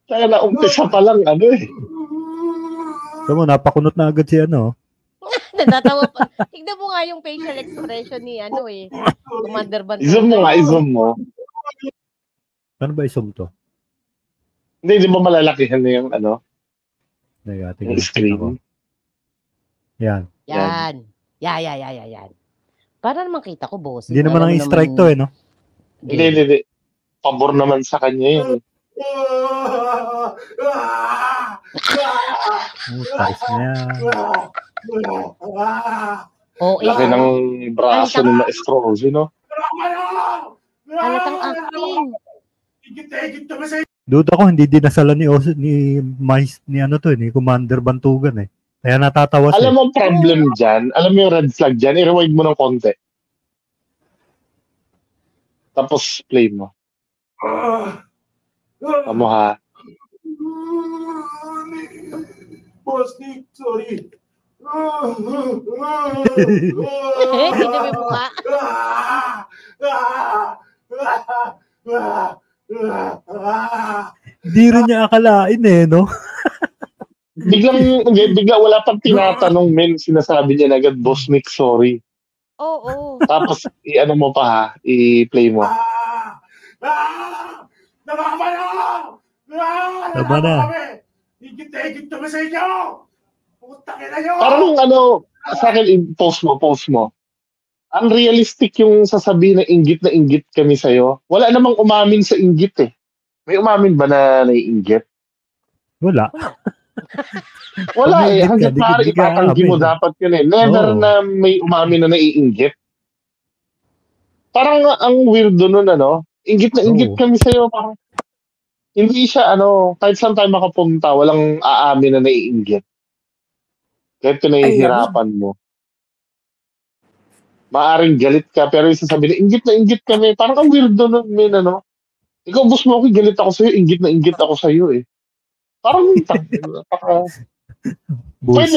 Kaya na-umpisa pa lang, ano eh. So mo, napakunot na agad si ano. Natatawa pa. Tignan mo nga yung facial expression ni ano eh. Commander Bantugan. I-zoom mo nga, i-zoom mo. Ano ba i-zoom to? Hindi ba malalakihan na yung ano? Yung screen. Yan. Yan. Yan. Para naman kita ko, boss. Hindi naman ang strike to eh, no? Hindi. Pabor naman sa kanya yun. Taris na yan. Laki ng braso ng maestro, no? Halatang acting. Duda ko, hindi dinasalan ni Commander Bantugan eh. Kaya natatawa siya. Alam mo ang problem dyan? Alam mo yung red flag dyan? I-rewind mo ng konti. Tapos play mo. Tama ha? Boss Nick, sorry. Hindi may mukha. Hindi rin niya akalain eh, no? Bigla wala pang tinatanong, men. Sinasabi niya na agad, Boss Nick, sorry. Oo. Tapos, i-ano mo pa ha? I-play mo. Tama na. Higit kami sa inyo! Putang ina nyo! Parang ano, sa akin, post mo. Unrealistic yung sasabihin na inggit kami sa'yo. Wala namang umamin sa inggit eh. May umamin ba na naiinggit? Wala. Wala eh. Hanggang maaari itatanggi mo dapat yun eh. Never na may umamin na naiinggit. Parang ang weirdo nun ano. Inggit kami sa'yo. Parang hindi siya ano, kahit saan tayo makapunta, walang aamin na naiinggit. Kahit ka nahihirapan mo. Maaring galit ka, pero yung sasabihin, inggit kami. Parang ang weirdo nun, men, ano. Ikaw, boss mo, okay, galit ako sa'yo, inggit ako sa'yo eh. Parang, pwede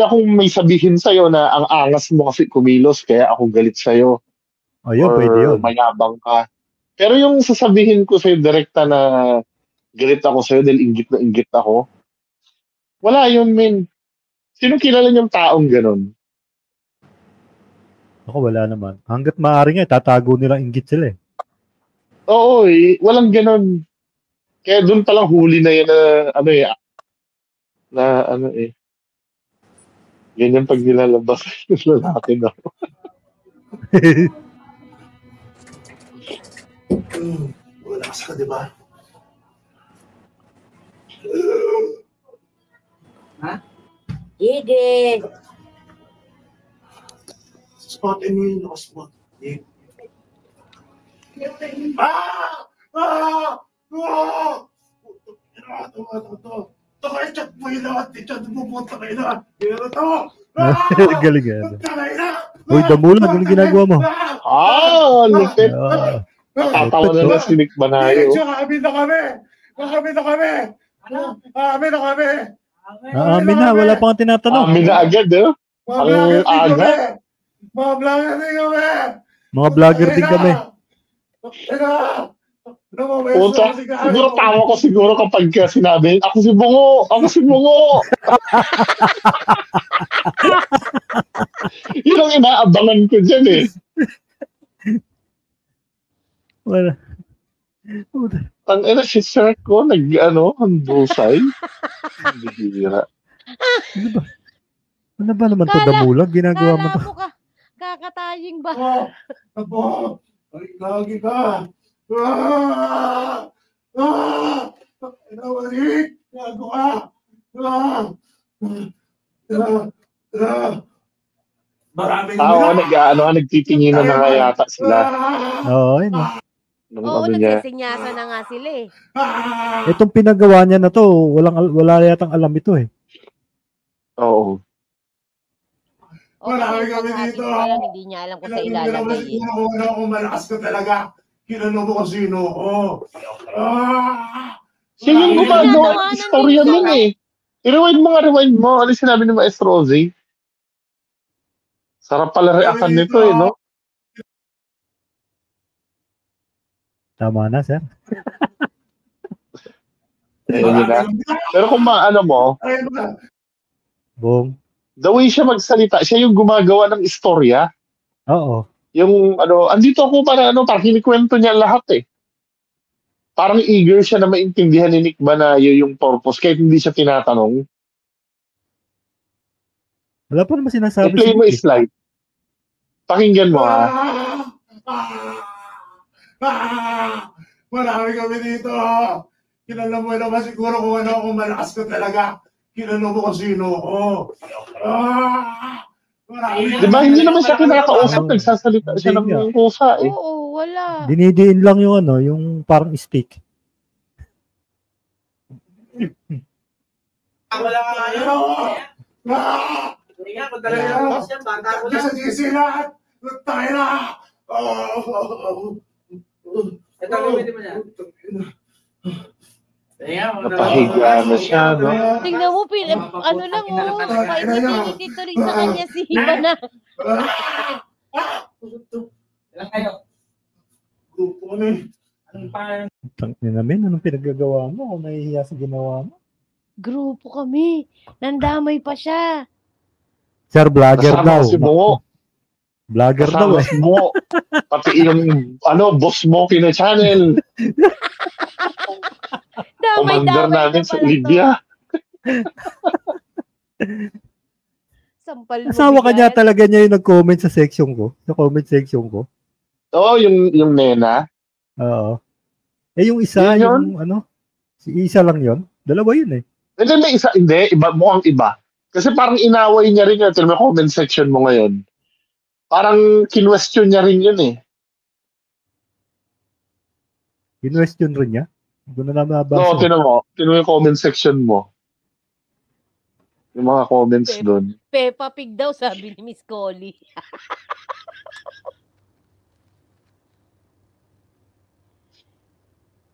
akong may sabihin sa'yo na ang angas mo kasi kumilos, kaya ako galit sa'yo. Ayun, pwede yun. Mayabang ka. Pero yung sasabihin ko sa'yo direkta na galit ako sa'yo dahil inggit ako, wala yun, men. Sino kilala niyong taong ganun? Ako, wala naman. Hanggat maaari nga, tatago nilang inggit sila eh. Oo eh, walang ganun. Kaya doon palang huli na yan ganyan pag nilalabas yung lalaki na. Malakas ka, di ba? Ha? Sige. Spotin mo yung nakaspot. Chat mo yun lahat. Chat mo pupunta kayo na. Pero to. Galing yan. Uy, Damulag, anong ginagawa mo? Lupit. Tatawa na lang si Nick Banayo. Amin na kami. Amin na, wala pang tinatanong. Amin na agad, eh. Ang aga. Mga vlogger din kami. Mga vlogger din kami. Puta, siguro tama ko kapag sinabi, ako si Bungo! Yun ang inaabangan ko dyan eh. Wala. Tangina si Sir ko, handusay. Bihira. Ano ba naman to, Damulag? Ginagawa mo to? Kakataying ba? Abo! Ay, lagi ka! Inawalik! Gago ka! Maraming nagtitinginan na nga yata sila. Oo, yun. Nagsisinyasan na nga sila eh. Itong pinagawa niya na to, wala yatang alam ito eh. Oo. Marami kami dito. Hindi niya alam kung sa ilalagay. Kung malakas ka talaga, kinano mo kung sino ko. Sino yung gumagawa? Istorya nun eh. I-rewind mo. Ano sinabi ni Maestro Ozzy? Sarap pala reaction nito eh, no? Tama na, sir. Ayun yun na. Pero kung maano mo, Ay, mga. Bong. the way siya magsalita, siya yung gumagawa ng istorya. Oo. Yung andito ako para para kinikwento niya lahat eh. Parang eager siya na maintindihan ni Nick ba na yun yung purpose kahit hindi siya tinatanong. Wala pa naman sinasabi I-play mo Nick, eh. slide. Pakinggan mo ha. Marami kami dito. Kilala mo naman siguro kung malakas ka talaga. Kilala mo kung sino ako. Di ba hindi naman siya kinakausap, Oo. nagsasalita siya Hindi nga. ng kusa eh. Oo, wala. Dinidiin lang yung yung parang stick. Wala ka kayo. Kasi sisi lahat. Tayo na. Ito, gamitin mo niya. Napahiga na siya, no? Tingnan mo, ano lang painit-init tuloy sa kanya si Hibana. Ilan kayo? Grupo na eh. Anong pangalan? Tangin namin, anong pinaggagawa mo? Kung nahihiya sa ginawa mo? Grupo kami. Nandamay pa siya. Sir, vlogger Kasama daw. ko si Bungo. Vlogger daw Kasama eh. si Bungo. Pati yung, boss mo kina channel. Commander Damay-damay namin na sa pala to. Libya. Sampal mo Asawa ka niya bigat. talaga niya yung nag-comment sa section ko. Sa comment section ko. Oo, yung Nena. Oo. Eh yung isa, Yun yung si isa lang yon. Dalawa yun eh. Hindi, may isa, hindi. Iba, mukhang iba. Kasi parang inaway niya rin yun. Tignan mo comment section mo ngayon. Parang kinwestiyon niya rin yun eh. Kinwestiyon rin niya. Hindi ko na nababasa. No, tignan mo yung comment section mo. Yung mga comments doon. Peppa Pig daw, sabi ni Miss Collie.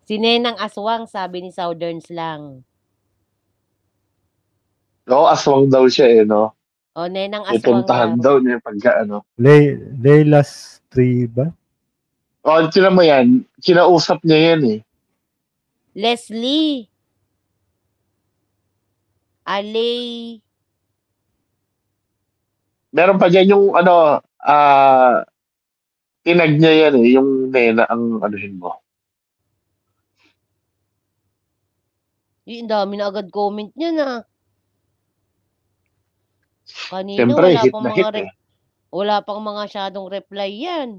Si Nenang Aswang, sabi ni Southern Slang. Oo, aswang daw siya eh, no? O, Nenang Aswang Ipuntahan daw. daw niya pagka Leila's 3 ba? Oh, tignan mo yan. Kinausap niya yan eh. Leslie. Alay. Meron pa dyan yung tinag niya yan eh. Yung Nena ang anuhin mo. Yung dami na agad comment niya na. Kanina Siyempre, wala hit pang na mga hit eh. wala pang mga shadow reply yan.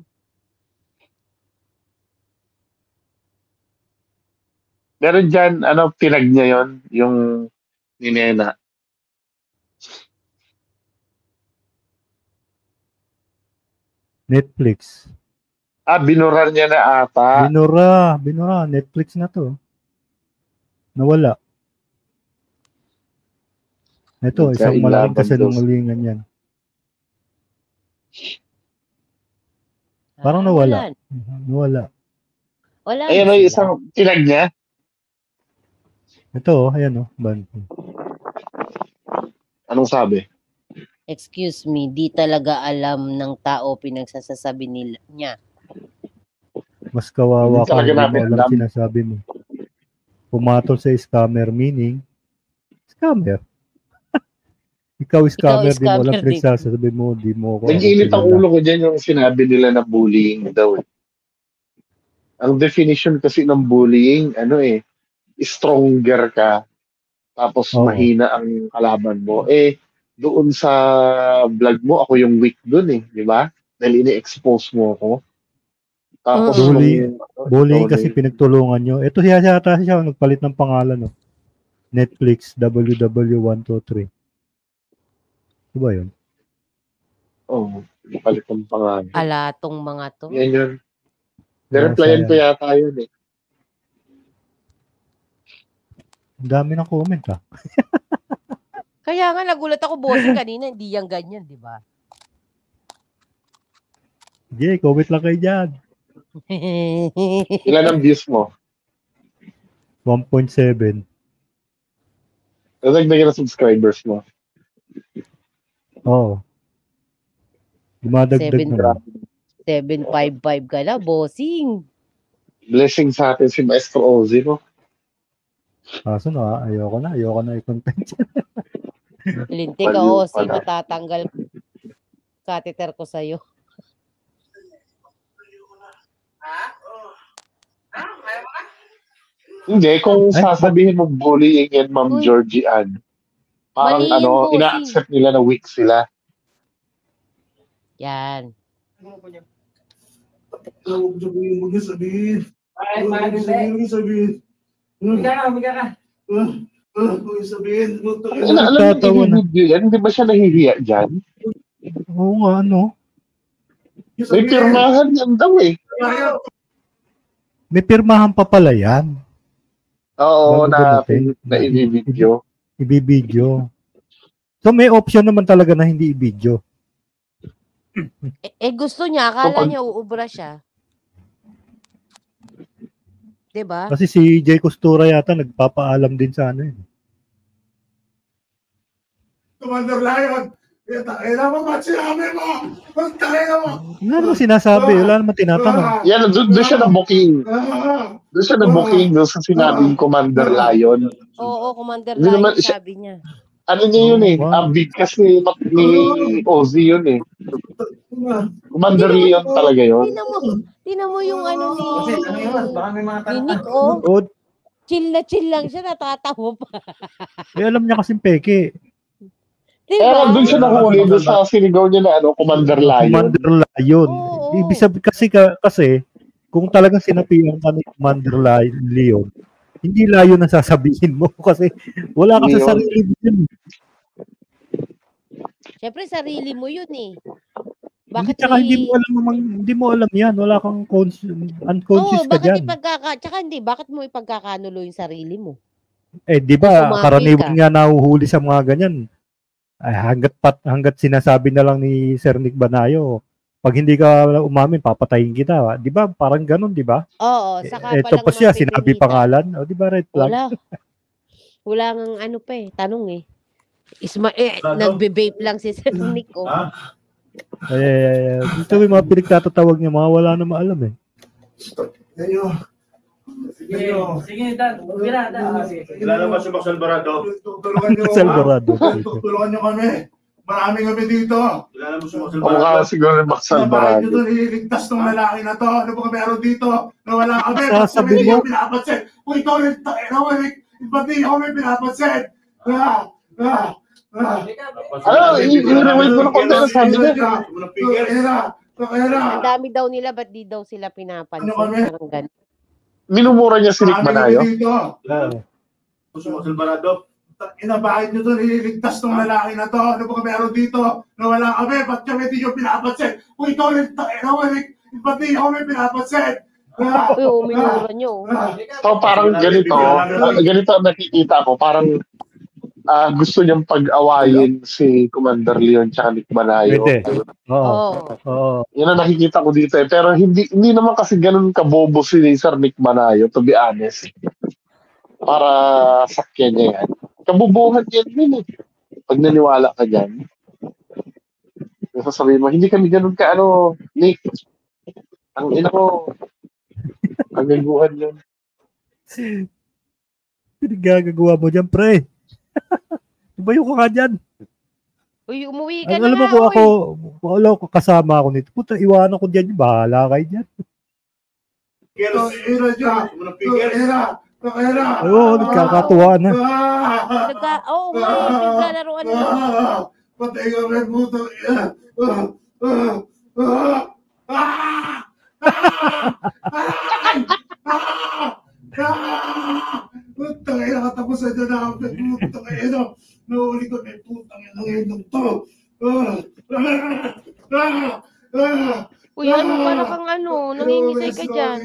Meron dyan, tinag niya yon yung ni Nena. Netflix. Binuran niya na ata. Binura. Netflix na to. Nawala. Ito, isang malaking kasinungalingan yan. Parang nawala. Nawala. Wala. Ayan na o, sila. isang tinag niya. Ito, ayan ban. Anong sabi? Excuse me, di talaga alam ng tao pinagsasasabi niya. Mas kawawa Hindi ka, talaga hindi mo namin alam alam. sinasabi mo. Pumatol sa scammer, meaning, scammer. Ikaw scammer, di mo alam scammer din. pinagsasabi mo, di mo ako Nag-init ang kilala. ulo ko dyan yung sinabi nila na bullying daw eh. Ang definition kasi ng bullying, stronger ka, tapos Oo. mahina ang kalaban mo. Doon sa vlog mo, ako yung weak doon eh, di ba? Dahil ini-expose mo ako. Tapos Bullying kasi pinagtulungan nyo. Ito siya nagpalit ng pangalan. No? Netflix WW123. Diba yun? Oo, palit ng pangalan. Alatong mga to. Yan yun. Nireplyan ko yata yun eh. Ang dami ng comment ah. Kaya nga nagulat ako bossing kanina, hindi yan ganyan, di ba? Sige, comment lang kayo dyan. Ilan ang views mo? 1.7. Nagdagdagan na subscribers mo. Oo. Dumadagdag na. 755 ka na, bossing. Blessing sa atin si Maestro Ozzy, no? Kaso na, ayoko na i-content. Lintik ka, Baliw si pala. matatanggal catheter ko sa'yo. Hindi, kung Ay, sasabihin mo bullying yan, Ma'am Uy. Georgie Ann, parang Mali yun, bossing. ina-accept nila na weak sila. Yan. Huwag niyo sabihin. Ay, Huwag niyo sabihin. Umiga ka. Huwag niyo sabihin. Alam mo, Nagtatawa na. i-video yan, hindi ba siya nahihiya dyan? Oo nga, ano? May pirmahan yan daw eh. May pirmahan pa pala yan. Oo, Bago na dumating. i-video. Ibibidyo. So may option naman talaga na hindi i-video. Gusto niya, akala Kapag- niya uubra siya. Diba? Kasi si Jay Costura yata nagpapaalam din sa ano yun. Commander Lion, kailangan mo sinabi mo. Kailangan mo. Wala naman sinasabi, wala naman tinatanong. Yan, doon siya na-booking. Ah, Doon siya na-booking doon sa sinabing Commander Lion. Oo, Commander Hindi naman Lion, siya- sabi niya. Ano niya yun eh? Wow. Bigkas ni Ozzy yun eh. Commander Hindi Leon talaga yun. Tinan mo yung ano Kasi ano yun, baka may mga ni Nick, oh. O, Chill na chill lang siya, natatawa pa. alam niya kasing peke. Pero doon Diba? siya nahuli doon sa sinigaw niya na Commander Lion. Commander Lion. Oo. Ibig sabihin kasi kung talagang sinapihan ka ni Commander Leon, hindi Lion ang sasabihin mo kasi wala ka Leon. sa sarili mo yun. Siyempre, sarili mo yun eh. Bakit Bakit hindi mo alam yan. Wala kang unconscious Oo, ka bakit dyan. tsaka hindi, bakit mo ipagkakanulo yung sarili mo? Eh, di ba, Sumaki karaniwan ka. nga nahuhuli sa mga ganyan. Ay, hanggat sinasabi na lang ni Sir Nick Banayo, pag hindi ka umamin, papatayin kita. Di ba? Parang ganun, di ba? Oo, saka Ito pa siya, sinabi pangalan. O, di ba, red flag? Wala. Wala ngang ano pa eh, tanong eh. Nagbe-vape lang si Sir Nick, oh. Dito may mga pinagtatatawag niya, mga wala na maalam eh. Ayo. Sige, Dan. Umiga, Dan. Kilala mo si Max Alvarado? Tulungan niyo. Sa Alvarado. Tulungan niyo kami. Marami kami dito. Kilala mo si Max Kamukha Alvarado? siguro ni Max Sa bahay Alvarado. nyo doon, ililigtas ng lalaki na to. Ano ba meron dito? Na wala kami. Sasabi Ba't kami mo? hindi pinapansin? Kung ikaw ulit, ba't di kami pinapansin? I-rewind mo na konti na sabi niya. Ang dami daw nila, ba't di daw sila pinapansin? Ano kami? Parang ganun. Minumura niya si Nick Manayo. Kilala mo si Max Alvarado? Inabahay nyo doon, ililigtas ng lalaki na to. Ano ba meron dito? Na wala kami. Ba't kami di nyo pinapansin? Kung ikaw ulit, ba't di kami pinapansin? Uy, uminura nyo. So parang ganito ang nakikita ko. Parang gusto niyang pag-awayin si Commander Leon tsaka Nick Manayo. Pwede. Oo. Oo. Oo. Yan ang nakikita ko dito eh. Pero hindi naman kasi ganun kabobo si Sir Nick Manayo, to be honest. Para sakyan niya yan. Kabubuhan yan din eh. Pag naniwala ka dyan. Sasabihin mo, hindi kami ganun ka Nick. Ang ina ko. Ang gaguhan yun. Pinagagagawa mo dyan, pre. Tumayo ka nga dyan. Uy, umuwi ka na Alam mo nga, kung uy. wala ko kasama ako nito. Puta, iwanan ko dyan. Bahala kayo dyan. Oo, nagkakatuwa na. Naglalaroan na. Patay ka rin puto. Putang ina, katapusan na namin. Putang ina. Nahuli ko na yung putang ina ng indong to. Uy, ano, para kang nangingisay ka dyan.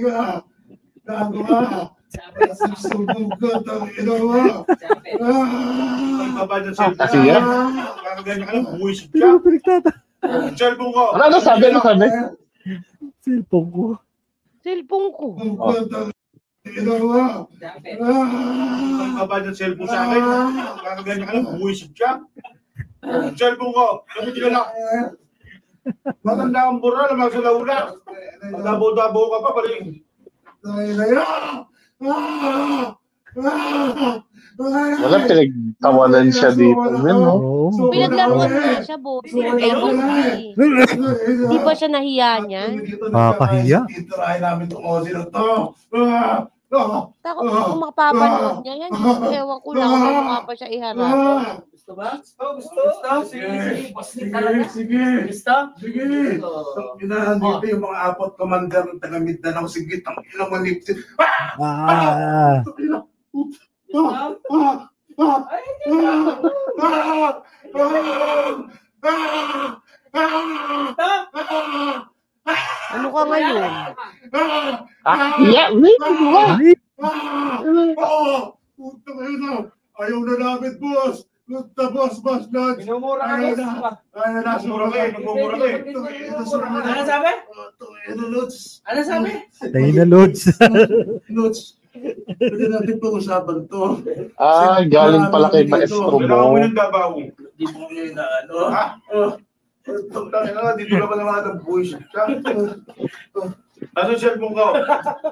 Gago ka. Sumbong ka, tangina mo. Pagkaba ng cellphone Kasi sa yan. akin, kakaganyan ka lang, buwisit Hindi ka. mo pinagtata. Cellphone ko. Ano sabi? Cellphone ko. Cellphone ko. Tangina mo. Pagkaba ng cellphone sa akin, kakaganyan ka lang, buwisit ka. Cellphone ko. Kami kilala. Matanda ang bura, lamang sa laula. Magdabo-dabo ka pa, paling. Tangina yan. Wala, pinagtawanan siya dito, men, no? Oo. Pinaglaruan mo na siya, Boss. Ay, Boss B. Di ba siya nahiya niyan? Nakakahiya. Titirahin namin itong Ozzy na to. Takot kung makapapanood niya yan. Diyos ko, ewan ko lang kung mukha pa siya iharap. Gusto ba? Gusto? Sige. Boss Nick talaga. Sige. Gusto? Sige. Dito yung mga apat commander ng taga-Mindanao. Sige, ang ilang malipsin. Ah. Ano ka ngayon? Yeah, maybe, what? Ay, Puta kayo na. Ayaw na namin, boss. Puta, boss, Lodge. Minumura ka, Ayaw Boss. na. Ayaw na, sura kayo. Nagmumura kayo. Ano sabi? Ano, Lodge? Ano sabi? tayo na, Lods. Lodge. Pwede natin pag-usapan to. Galing pala kay maestro Kailangan mo mo. ng Davao. Di mo ngayon na ano. Dito na pala mga bullshit ka. Ano siya mo ko?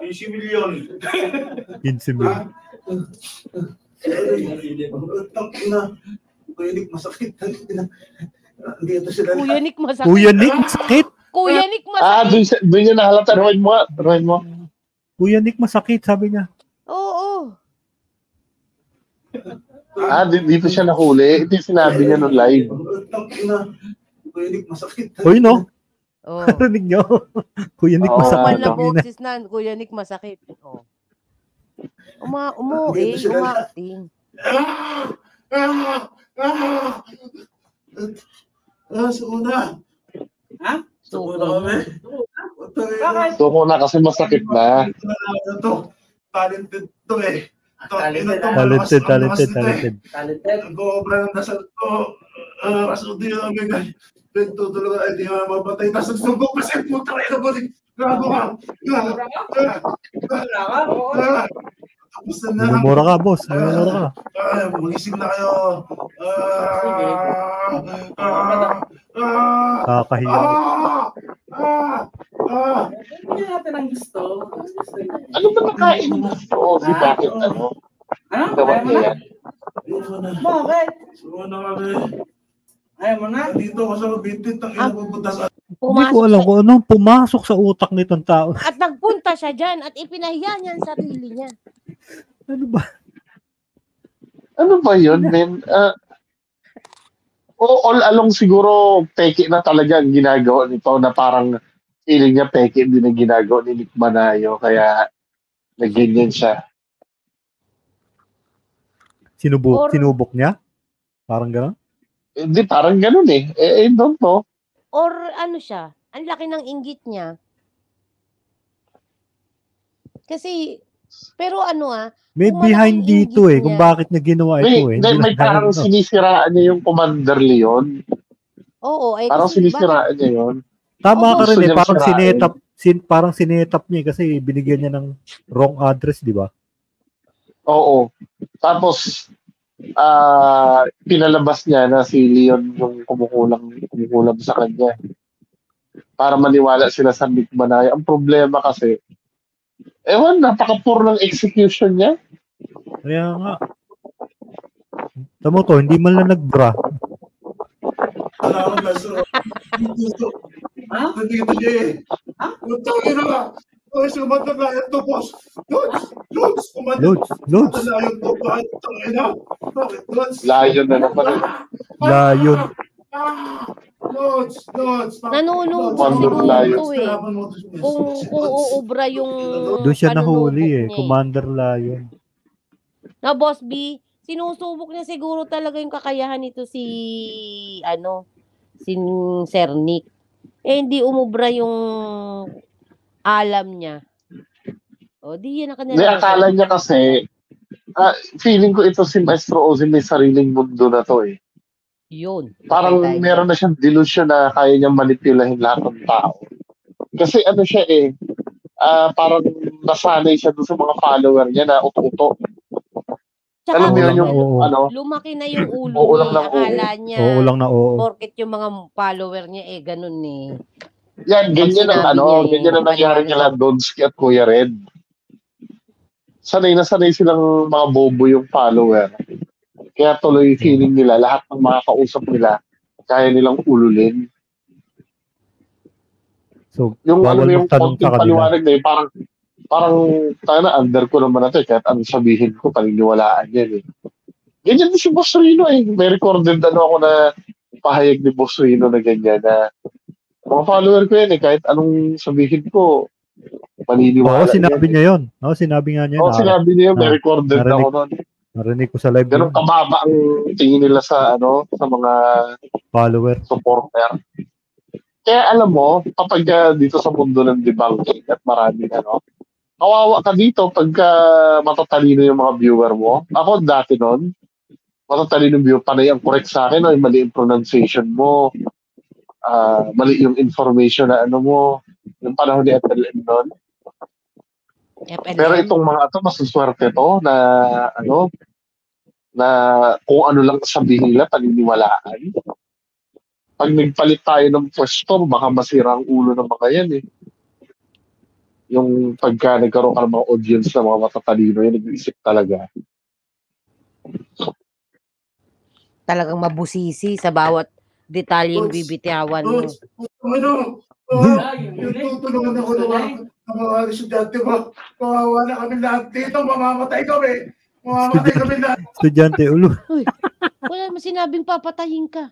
20 million. 15 mil. Ina. Kuya masakit. Dito sila. Kuya Nick, masakit. Kuya Nick, sakit. Kuya Nick, masakit. Doon niya nahalata. Ruin mo. Kuya Nick, masakit, sabi niya. Oo. Dito siya nahuli. Ito yung sinabi niya nung live. Ina. Kuya masakit. Hoy, no? Oo. Narinig niyo? Kuya Nick, Oo. masakit. Kapal na Ang ina. boses na, Kuya Nick, masakit. Oo. Umaacting. Sa una. Ha? Sa una kami. Bakit? So ko na kasi masakit na. Talented to eh. Talented. Talented. Nag-oobra ng dasal to. Kaso di namin nagtutulog ay di mapapatay. Tapos nagsugok pa siya. Puta kayo na balik. Gago ka. Wala ka? Oo. Tapos na lang. Minumura ka, boss. Minumura ka. Magising na kayo. Kakahiya. Hindi natin ang gusto. Ano ba nakain mo? Si bakit ano? Ano? Gawin Ayaw mo niya na? yan. Bakit? Suwa na kami. Ayaw mo na? Dito ako sa bitit. Ang ina pupunta sa Hindi ko alam kung anong pumasok sa utak nitong tao. At nagpunta siya dyan at ipinahiya niya ang sarili niya. Ano ba? Ano ba yun, men? All along siguro peke na talaga ang ginagawa nito na parang feeling niya peke din ang ginagawa ni Nick Manayo kaya nagganyan siya. Sinubok niya? Parang gano'n? Hindi, parang ganun eh. I don't know. Or ano siya, ang laki ng inggit niya. Kasi, pero ano May kung behind malaking dito inggit kung niya. bakit niya ginawa ito eh. May parang sinisiraan niya yung Commander Leon. Oo, ay Parang kasi sinisiraan niya yun. Tama ka rin gusto eh. niyang Parang sirain. parang sinetap niya kasi binigyan niya ng wrong address, di ba? Oo. Tapos, pinalabas niya na si Leon yung kumukulam sa kanya. Para maniwala sila sa Nick Manayo. Ang problema kasi, napaka-poor ng execution niya. Kaya nga. Tamo to, hindi man lang nagbra. Alam mo so dito. Nandito siya eh. Putang ina. Ay, sumata na ito, boss. Lods. Lods. Na yung to, putang ina. Bakit, Lods? Layon na naman. Layon. Lods. Nanonood Commander siguro Lion. to eh. Kung uubra yung Doon siya panunubok nahuli eh. niya Commander Lion. Na Boss B, sinusubok niya siguro talaga yung kakayahan nito si Sir Nick. Hindi umubra yung alam niya. O, di yan ang May kanila. akala niya kasi, feeling ko ito si Maestro Ozzy may sariling mundo na to eh. Yun. Parang Okay, tayo. meron na siyang delusion na kaya niyang manipulahin lahat ng tao. Kasi ano siya eh, parang nasanay siya doon sa mga follower niya na uto-uto. Tsaka Alam mo yun yung Oo. lumaki na yung ulo Oo niya. lang ng oo. Akala niya. Oo lang na oo. Porket yung mga follower niya ganun eh. Yan, ganyan ang Pag sinabi niya ganyan ang nangyari yung- nila Donsky at Kuya Red. sanay na sanay silang mga bobo yung follower. Kaya tuloy feeling nila, lahat ng mga kausap nila, kaya nilang ululin. So, Yung ano bawal yung magtanong konting sa kanila. paliwanag na yun, parang tayo na, under ko naman natin, kahit anong sabihin ko, paniniwalaan yan eh. Ganyan din si Boss Rino eh. May recorded ako na pahayag ni Boss Rino na ganyan na mga follower ko yan eh, kahit anong sabihin ko, paniniwala Oo, sinabi niya yun. Oo, sinabi nga niya. Oo, sinabi niya, may na- recorded narinig- ako nun. Narinig ko sa live Ganun yun, kababa ang tingin nila sa sa mga follower. supporter. Kaya alam mo, kapag dito sa mundo ng debunking at maraming kawawa ka dito pagka matatalino yung mga viewer mo. Ako dati nun, matatalino yung viewer, panay ang correct sa akin, ay mali yung pronunciation mo, mali yung information na mo, yung panahon ni FLM nun. FLM. Pero itong mga ito, masuswerte to na na kung ano lang sabihin nila, paniniwalaan. Pag nagpalit tayo ng pwesto, baka masira ang ulo ng mga yan eh. Yung pagka nagkaroon ka ng mga audience na mga matatalino, yan nag-iisip talaga. Talagang mabusisi sa bawat detalyeng bibitawan mo. Yung tutulungan ako ng mga estudyante mo. Kawawa na kami lahat dito. Mamamatay kami. Mamamatay kami lahat. Estudyante, ulo. Wala mo sinabing papatayin ka.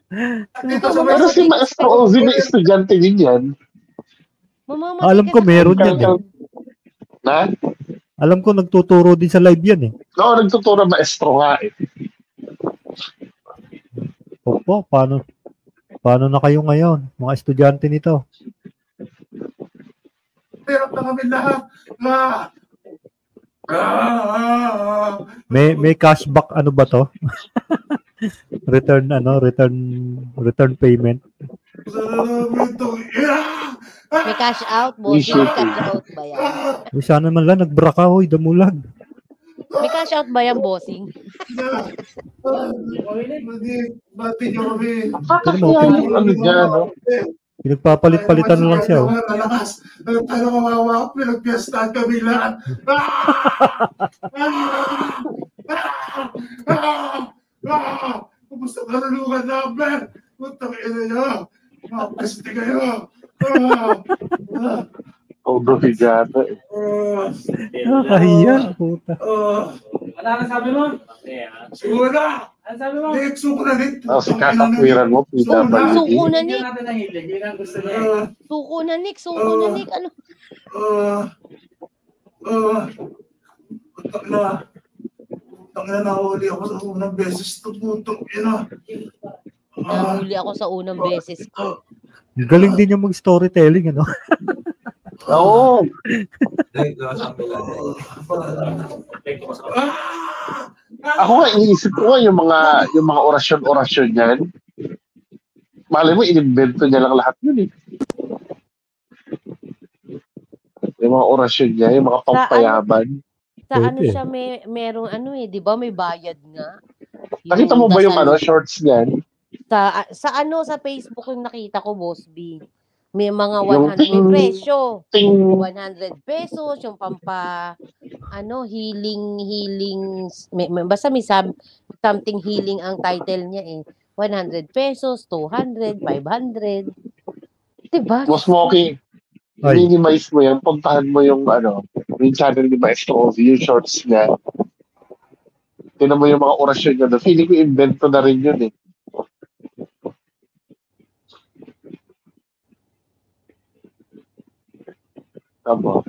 Dito sa Pero si Maestro Ozzy na estudyante din yan. Mamamatay Alam ko ka sa meron yan kanya. Na? Alam ko nagtuturo din sa live yan eh. Oo, nagtuturo Maestro nga eh. Opo, paano na kayo ngayon, mga estudyante nito? Hirap na kami lahat. May cashback ano ba to? return payment. May cash out, boss. May cash out ba yan? Uy, sana man lang nagbra ka, hoy, damulag. May cash out ba yan, bossing? Bati niyo kami. Kakakaya yung dyan, no? Pinagpapalit-palitan na lang siya. Oh. Malakas. Ano kawawa? Pinagpiestahan kami lahat. Kumusta kalulugan namin? Puntang ina niyo. Mapasti kayo. Todo higata eh. Nakahiya, puta. Ano ang sabi mo? Suko na! Ano sabi mo? Nick, suko na, Nick. Tapos kakakwiran mo, Suko PWD. na, Bigyan Nick. natin ng hilig. Yun ang gusto niya. Suko na, Nick. Suko na, Nick. Ano? Putang ina, nahuli ako sa unang beses. Putang ina. Nahuli ako sa unang beses ko. Ang galing din yung mag-storytelling, ano? Oo. Ako nga, iniisip ko nga yung mga orasyon-orasyon niyan. Malay mo, inimbento niya lang lahat yun eh. Yung mga orasyon niya, yung mga pampayaban. Sa ano Pwede. siya, merong di ba? May bayad nga. Nakita mo ba yung dasal- shorts niyan? Sa Facebook yung nakita ko, Boss B. May mga Yung 100 may presyo. Ting, 100 pesos, yung healing, basta may something healing ang title niya eh. 100 pesos, 200, 500. Diba? Boss Moki, Ay. minimize mo yan, puntahan mo yung yung channel ni Maestro Ozzy, yung shorts niya. Tinan mo yung mga orasyon niya. Feeling ko invento na rin yun eh. Tama.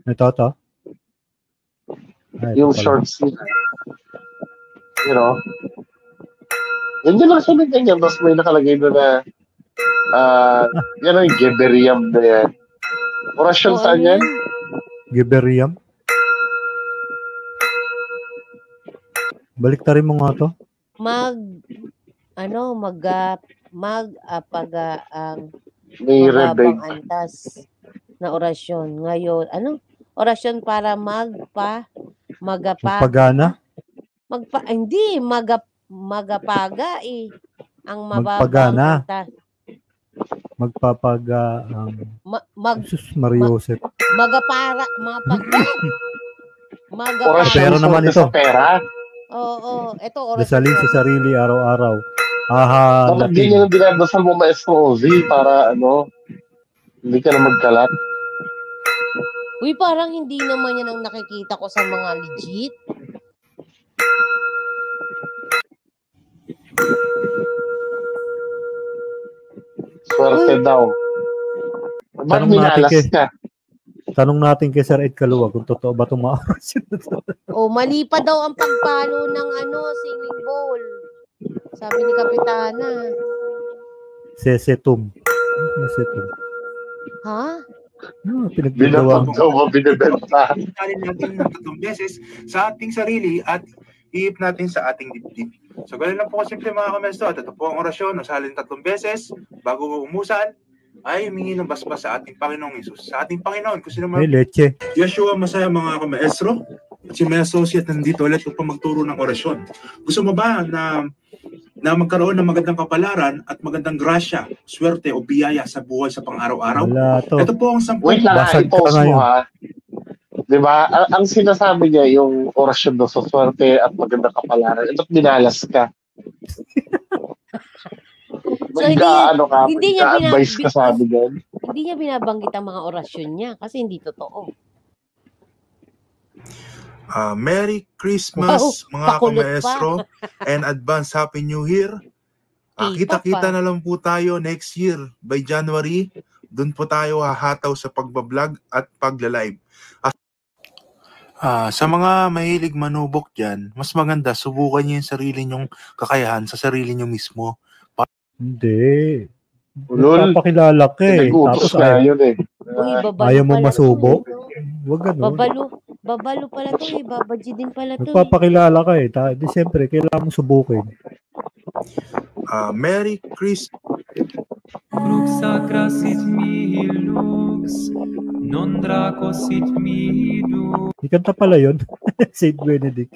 Ito. Ay, Yung ito pala. shorts niya. You know? Ganyan lang siya ng ganyan. Tapos may nakalagay doon na yan ang Geberiam na yan. Orasyon saan yan? Giberiam. Balik mo nga to. May rebeg. mababang antas na orasyon. Ngayon, orasyon para Pagana. magapaga eh. Ang mababang Magpagana. antas. Sus Mariosep. Orasyon Pera naman swerte ito. sa pera. Oo, ito oras. Dasalin sa sarili araw-araw. Bakit ganyan ang dinadasal mo, Maestro Ozzy, para hindi ka na magkalat? Uy, parang hindi naman yan ang nakikita ko sa mga legit. Swerte daw. Ba't Tanong natin minalas ka? Tanong natin kay Sir Ed Calua kung totoo ba itong mga orasyon na to. Oh, mali pa daw ang pagpalo ng singing bowl. Sabi ni Kapitana. Sesetum. Sesetum. Ha? Pinagbibawang. Binabag daw mo, binibenta. Italin natin ng 3 beses sa ating sarili at iip natin sa ating dibdib. So, ganun lang po simple mga kamesto. At ito po ang orasyon. Nasalin 3 beses bago umusan ay humingi ng basbas sa ating Panginoong Hesus. Sa ating Panginoon, kung sino May man. leche. Yeshua Masaya mga kameestro. At si may associate nandito ulit upang magturo ng orasyon. Gusto mo ba na magkaroon ng magandang kapalaran at magandang grasya, swerte o biyaya sa buhay sa pang-araw-araw? Wala to. Ito po ang 10. Wait lang, Basag ka i-pause ngayon. mo ha. Diba? Ang sinasabi niya, yung orasyon daw sa swerte at magandang kapalaran, ito't minalas ka. So, hindi niya advice ka sabi dyan. Hindi niya binabanggit ang mga orasyon niya kasi hindi totoo. Merry Christmas mga pakulot kamaestro and advance Happy New Year. Kita-kita na lang po tayo next year by January. Doon po tayo hahataw sa pagbablog at pagla-live. Sa mga mahilig manubok dyan, mas maganda subukan niyo yung sarili nyong kakayahan sa sarili nyo mismo. Hindi. Ulol. Papakilala ka eh. Nag-utos Tapos nga yun eh. Uy, babalo ayaw mo pala masubo? to, eh, no? Wag ganun. Babalo pala to eh. Babaji din pala to eh. Magpapakilala ka eh. Di siyempre, kailangan mo subukin. Merry Christmas. Crux sacra sit mihi lux, non draco sit mihi lux, Ikanta pala yun. Saint Benedict.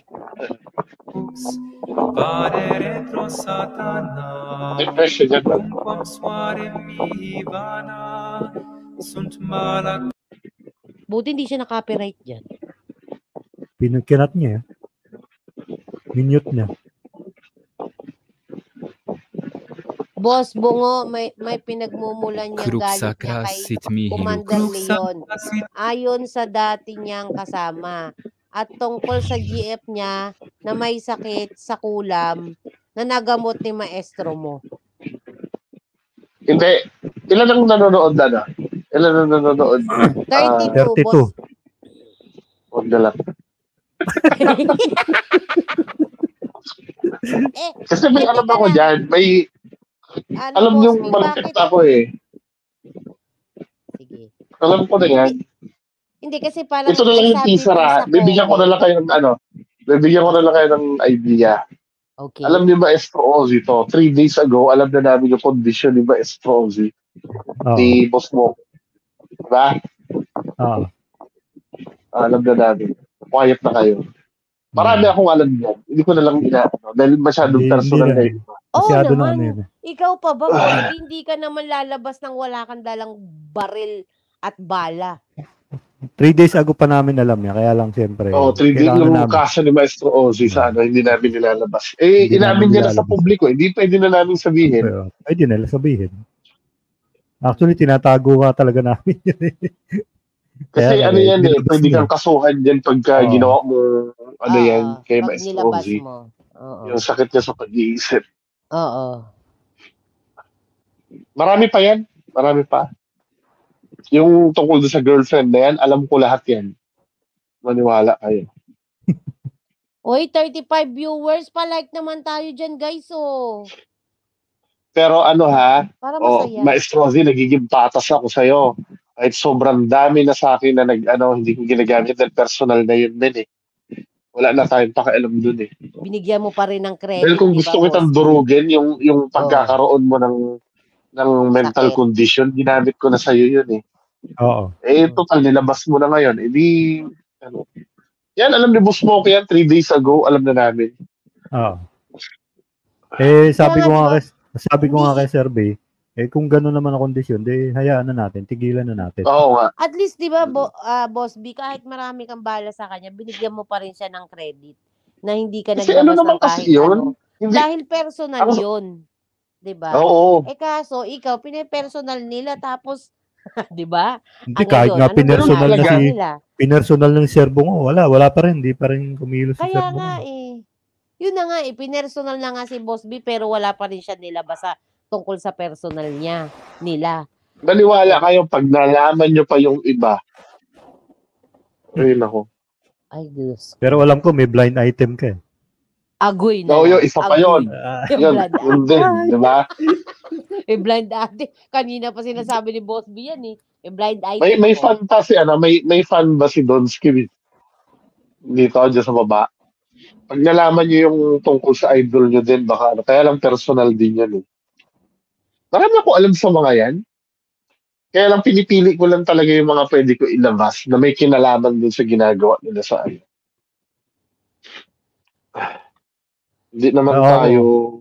pare retro satana, Impression yan ba? quam suare mihi vana, sunt malak. Buti hindi siya na-copyright dyan. Pinagkinat niya. Minute niya. Boss Bungo, may pinagmumulan niyang Crux galit sacra niya kay sit mihi lux. Commander Leon. Ayon sa dati niyang kasama. At tungkol sa GF niya na may sakit sa kulam na nagamot ni maestro mo. Hindi. Ilan ang nanonood na? Ilan ang nanonood? 32, 32. boss. Huwag na lang. Kasi may alam ako dyan. May alam boss, niyong may malapit bakit? ako eh. Sige. Alam ko na yan. Hindi kasi parang Ito na lang yung sabi teaser mo ha. sa Bibigyan ko na lang kayo ng Bibigyan ko na lang kayo ng idea. Okay. Alam niyo ba, Maestro Ozzy to? 3 days ago, alam na namin yung condition ni Maestro Ozzy. Ni Boss Mo. Diba? Alam na namin. Quiet na kayo. Marami akong alam yan. Hindi ko na lang dahil masyadong personal na yun. Masyado na naman. ano yun. Ikaw pa ba? Hindi ka naman lalabas ng wala kang dalang baril at bala. 3 days ago pa namin alam niya. Kaya lang siyempre. 3 days yung kaso ni Maestro Ozzy sa hindi namin nilalabas. Inamin niya na sa publiko. Hindi pwede na namin sabihin. Pwede na sabihin. Actually, tinatago ka talaga namin yun eh. Kasi yan eh. Pwede kang kasuhan dyan pagka ginawa mo yan kay Maestro Ozzy. Yung sakit niya sa pag-iisip. Oo. Marami pa yan. Marami pa. Yung tungkol sa girlfriend na yan, alam ko lahat yan. Maniwala kayo. Uy, 35 viewers pa. Like naman tayo dyan, guys. Oh. Pero para masaya. Maestro Ozzy, nagiging patas ako sa'yo. Kahit sobrang dami na sa akin na hindi ko ginagamit dahil personal na yun din eh. Wala na tayong pakialam dun eh. Binigyan mo pa rin ng credit. Dahil kung gusto kitang durugin, yung pagkakaroon mo ng mental condition, ginamit ko na sa'yo yun eh. Oo. Total, nilabas mo na ngayon. Yan, alam ni Boss Smokey yan, 3 days ago, alam na namin. Oo. Sabi ko nga kay Sir B, kung gano'n naman ang kondisyon, hayaan na natin, tigilan na natin. Oo nga. At least, di ba, Boss B, kahit marami kang bala sa kanya, binigyan mo pa rin siya ng credit na hindi ka Kasi ano naglabas naman ng kasi kahit yun? ano. Hindi, Dahil personal Ako- yun. Di ba? oo. Kaso, ikaw, pinipersonal nila, tapos, di ba? Hindi, kahit yun? nga Anong pinersonal na ginagawa si, nila? pinersonal ng serbo mo, wala pa rin, di pa rin kumilos si Kaya serbo nga mo. Yun na nga pinersonal na nga si Boss B, pero wala pa rin siya nilabas tungkol sa personal nila. Naniwala kayo pag nalaman nyo pa yung iba. Ayun ako. Ay, Diyos. Pero alam ko, may blind item ka eh. Agoy na No, lang. yun, isa pa yun. Yung Yun, blind yun din, di ba? blind item. Kanina pa sinasabi ni Boss B yan blind item. May fan pa si, may fan ba si Donsky dito, dyan sa baba? Pag nalaman nyo yung tungkol sa idol nyo din, baka kaya lang personal din yan eh. Marami ako alam sa mga yan. Kaya lang pinipili ko lang talaga yung mga pwede ko ilabas na may kinalaman din sa ginagawa nila sa akin. Hindi naman tayo...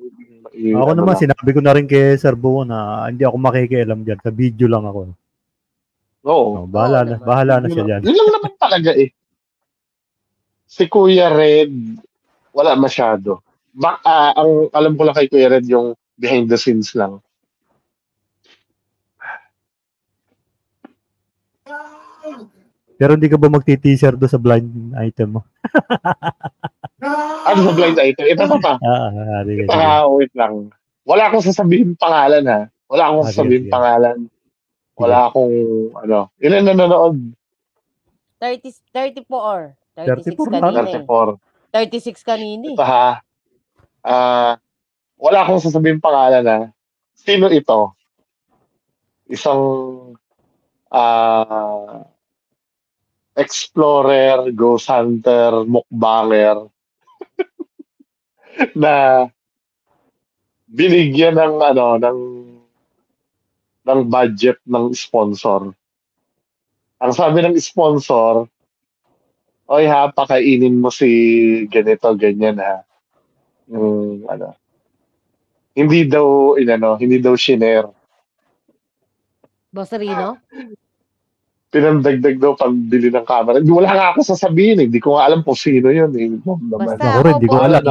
Ako naman, sinabi ko na rin kay Sir Buo na hindi ako makikialam dyan. Sa video lang ako. Oo. Bahala na siya dyan. Yun lang naman talaga eh. Si Kuya Red, wala masyado. Ang alam ko lang kay Kuya Red yung behind the scenes lang. Pero hindi ka ba magti-teaser do sa blind item mo? Ano sa blind item? Ito pa. Wait lang. Wala akong sasabihin pangalan ha. Wala akong sasabihin pangalan. Wala akong ilan na nanood? 34. 36 kanina. 36 kanina. Ito ha. Wala akong sasabihin pangalan ha. Sino ito? Isang explorer, ghost hunter, mukbanger na binigyan ng budget ng sponsor. Ang sabi ng sponsor, oy ha, pakainin mo si ganito, ganyan ha. Hindi daw shiner. Boss Rino? Pinandagdag daw pambili ng camera. Wala nga ako sasabihin eh. Hindi ko nga alam kung sino yun eh. Basta ako rin, hindi ko alam.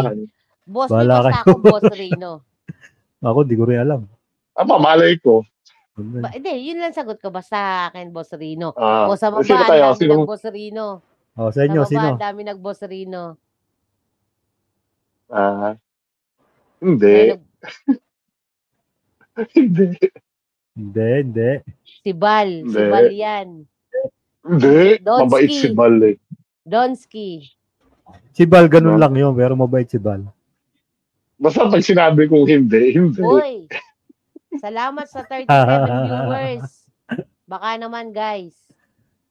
Boss, basta ako, Boss Rino. Ako, hindi ko rin alam. Malay ko. Hindi, yun lang sagot ko. Basta akin, Boss Rino. O sa baba, ang dami ng Boss Rino. Sa inyo, baba, sino? ang dami ng Boss Rino. Hindi. Hindi. Si Bal. Si Bal yan. Hindi. Mabait si Bal eh. Donsky. Si Bal, ganun lang yun. Pero mabait si Bal. Basta pag sinabi kong hindi. Uy, salamat sa 37 viewers. Baka naman guys,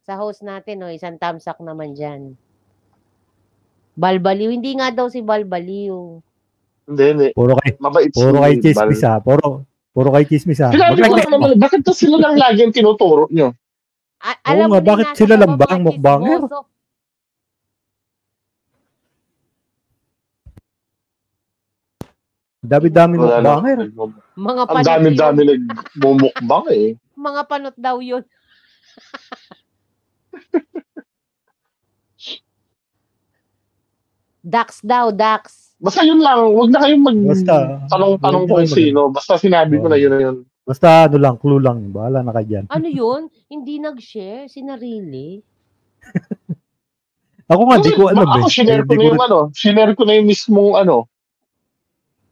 sa host natin, isang thumbs up naman dyan. Balbaliw. Hindi nga daw si Balbaliw. Hindi. Mabait si Puro kay chismis ha. Puro kay chismis ha. Bakit to sila lang lagi ang tinuturo nyo? Alam mo bakit sila lang ba ang mukbanger? Dami-dami mukbanger. Ang dami-dami nagmumukbang eh. Mga panot daw yun. Dax daw, Dax. Basta yun lang. Huwag na kayong tanong kung sino. Basta sinabi ko na yun na yun. Basta clue lang. Bahala na kayo dyan. Ano yun? Hindi nag-share? Sinarili? Ako nga, di ko alam Ako, sinare ko na yung mismong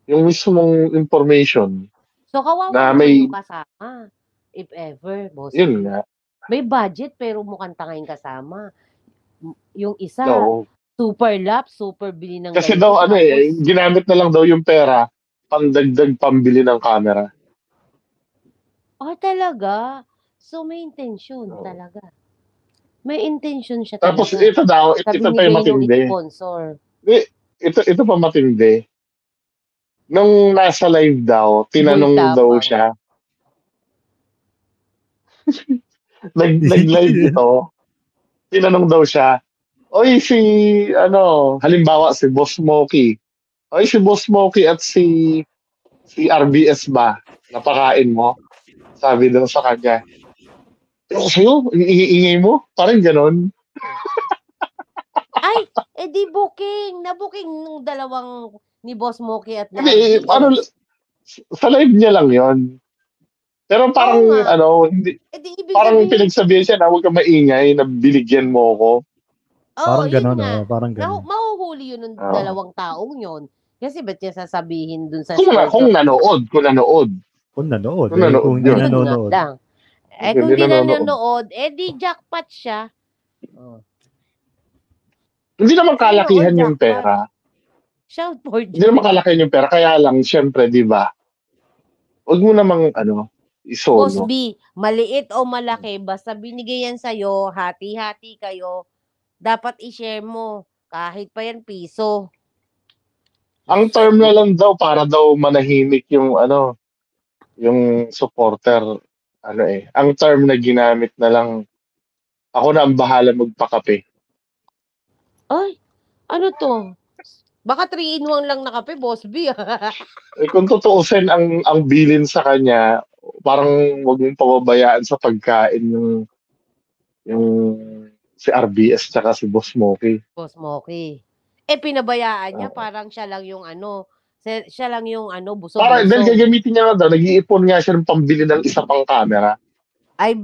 yung mismong information. So, kawawa na may yung kasama. If ever, boss. Yun nga. May budget, pero mukhang tanging kasama. Yung isa, super lap, super bili ng kasi daw, ginamit na lang daw yung pera pandagdag pambili ng camera. Talaga? So, may intention talaga. May intention siya talaga. Tapos, ito pa yung matindi. Ito pa matindi. Nung nasa live daw, tinanong daw siya. Nag-live ito. Tinanong daw siya, oy, halimbawa si Boss Smokey. Oy, si Boss Smokey at si RBS ba? Napakain mo? Sabi daw sa kanya, "Pero sa'yo, iingay mo?" Parang ganon. Ay, di booking. Na-booking nung dalawang ni Boss Moki at ni Hindi, RBS. sa live niya lang yon. Pero parang, Oo nga. hindi, Di ibig parang sabihin, pinagsabihan siya na huwag kang maingay, na binigyan mo ko. Parang yun ganon, nga. parang ganon. Mahuhuli yun ng Oo. dalawang taong yun. Kasi ba't niya sasabihin dun sa Kung sponsor? nanood. Kung nanood. Kung Eh, nanood kung hindi yun. Yun nga nanonood. lang. Kung Hindi di nanonood. nanonood, di jackpot siya. Hindi naman Sino kalakihan all yung jackpot? pera. Shout for Hindi naman joy. kalakihan yung pera. Kaya lang, syempre, di ba? Huwag mo namang, Boss isolo. B, maliit o malaki, basta binigay yan sa'yo, hati-hati kayo, dapat i-share mo. Kahit pa yan piso. Ang term na lang daw, para daw manahimik yung, yung supporter. Ang term na ginamit na lang, ako na ang bahala magpakape. Ay, ano to? Baka 3-in-1 lang na kape, Boss B. Kung tutuusin ang bilin sa kanya, parang wag mong pababayaan sa pagkain yung si RBS tsaka si Boss Moki. Boss Moki. Pinabayaan niya, Oo. parang siya lang yung siya lang yung Para dahil busog-busog. gagamitin niya na daw, nag-iipon nga siya ng pambili ng isa pang camera. Ay,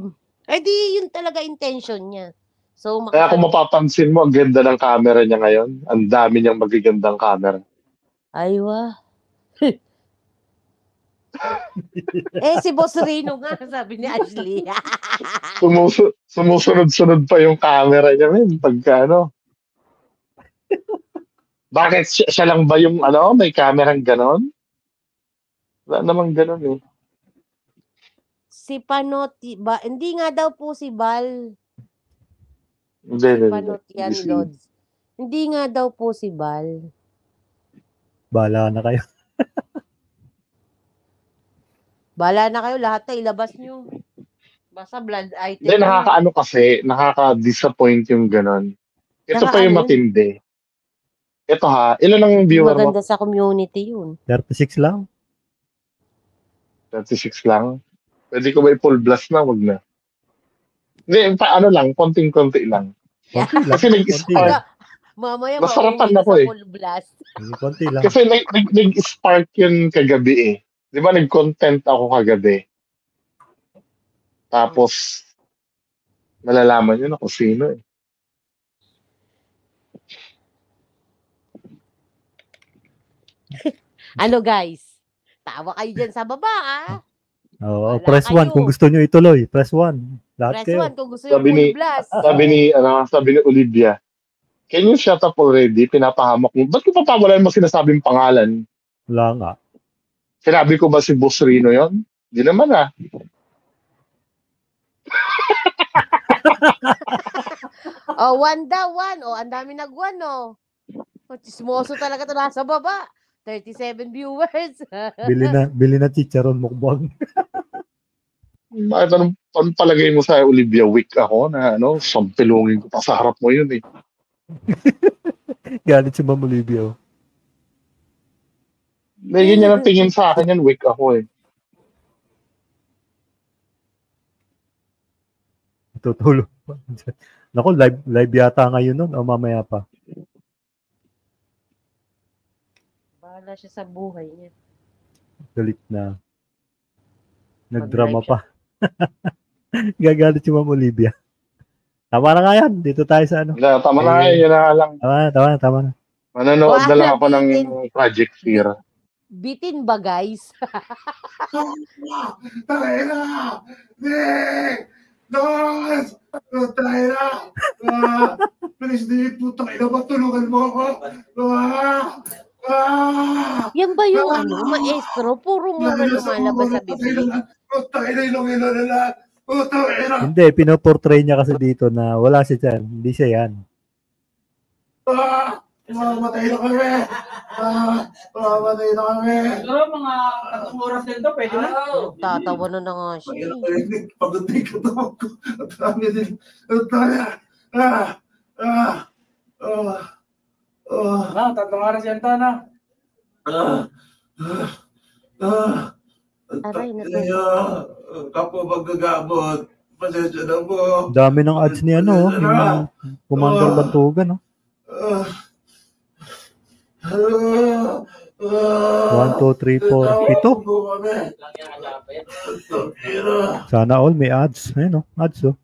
di yun talaga intention niya. So, Kaya kung mapapansin mo, ang ganda ng camera niya ngayon. Ang dami niyang magagandang camera. Aywa. Si Boss Rino nga, sabi ni Ashley. Sumusunod-sunod pa yung camera niya, men. Pagka Bakit siya lang ba yung may camerang ganon? Wala namang ganon eh. Si Panotti, hindi nga daw po si Bal. Hindi. Panotian Lods. Hindi nga daw po si Bal. Bahala na kayo. Bala na kayo, lahat na ilabas nyo. Basta blood item. Hindi, nakaka-disappoint yung ganon. Ito pa yung matindi. Ito ilan ang viewer mo? Maganda sa community yun. 36 lang. 36 lang? Pwede ko ba i-full blast na? Wag na. Hindi, lang, konting-konti lang. Konti lang. Kasi nag-spark. Mamaya Nasarapan mauwi ako sa eh. full blast. Konti lang. Kasi nag-spark yun kagabi eh. Di ba nag-content ako kagabi? Tapos, malalaman yun ako sino eh. Ano guys? Tawa kayo dyan sa baba Oo, Wala press 1 kayo. kung gusto nyo ituloy. Press 1. Lahat Press kayo. 1 kung gusto yung Sabi full blast. Sabi ni Olivia, can you shut up already? Pinapahamak mo. Ba't ko papawalan mo sinasabing pangalan? Wala nga. Sinabi ko ba si Boss Rino yon? Di naman Wanda, 1. Ang dami nag-1 Chismoso talaga ito nasa baba. 37 viewers. Bili na chicharon mukbang. Bakit anong palagay mo sa Olivia? Weak ako na sampilungin ko pa sa harap mo yun eh. Galit si Ma'am Olivia. May ganyan ang tingin sa akin yan, weak ako eh. Tutulog pa. Naku, live yata ngayon nun o mamaya pa. Bahala siya sa buhay niya. Galit na. Nagdrama pa. Gagalit si Ma'am Olivia. Tama na nga yan. Dito tayo sa Tama na yan na lang. Tama na. Manonood na lang ako ng Project Fear. Bitin ba guys? Tayo na! Dos! Tayo na! Please, di putang ina ba? Tulungan mo ako! Yan ba yung maestro? Puro mura lumalabas sa bibig. Hindi, pinoportray niya kasi dito na wala siya dyan. Hindi siya yan. Mamatay na kami! Mamatay na kami! Siguro mga 3 oras din to, pwede na. Tatawa na nga siya. Pagod na yung katawan ko. At dami din. At dami. 3 oras yan to, na. Aray, Kapwa maggagamot. Pasensya na po. Ang dami ng ads ni ano, yung Commander Bantugan, no? 1, 2, 3, 4, 7. Sana all may ads. Ayun, no? Ads, oh.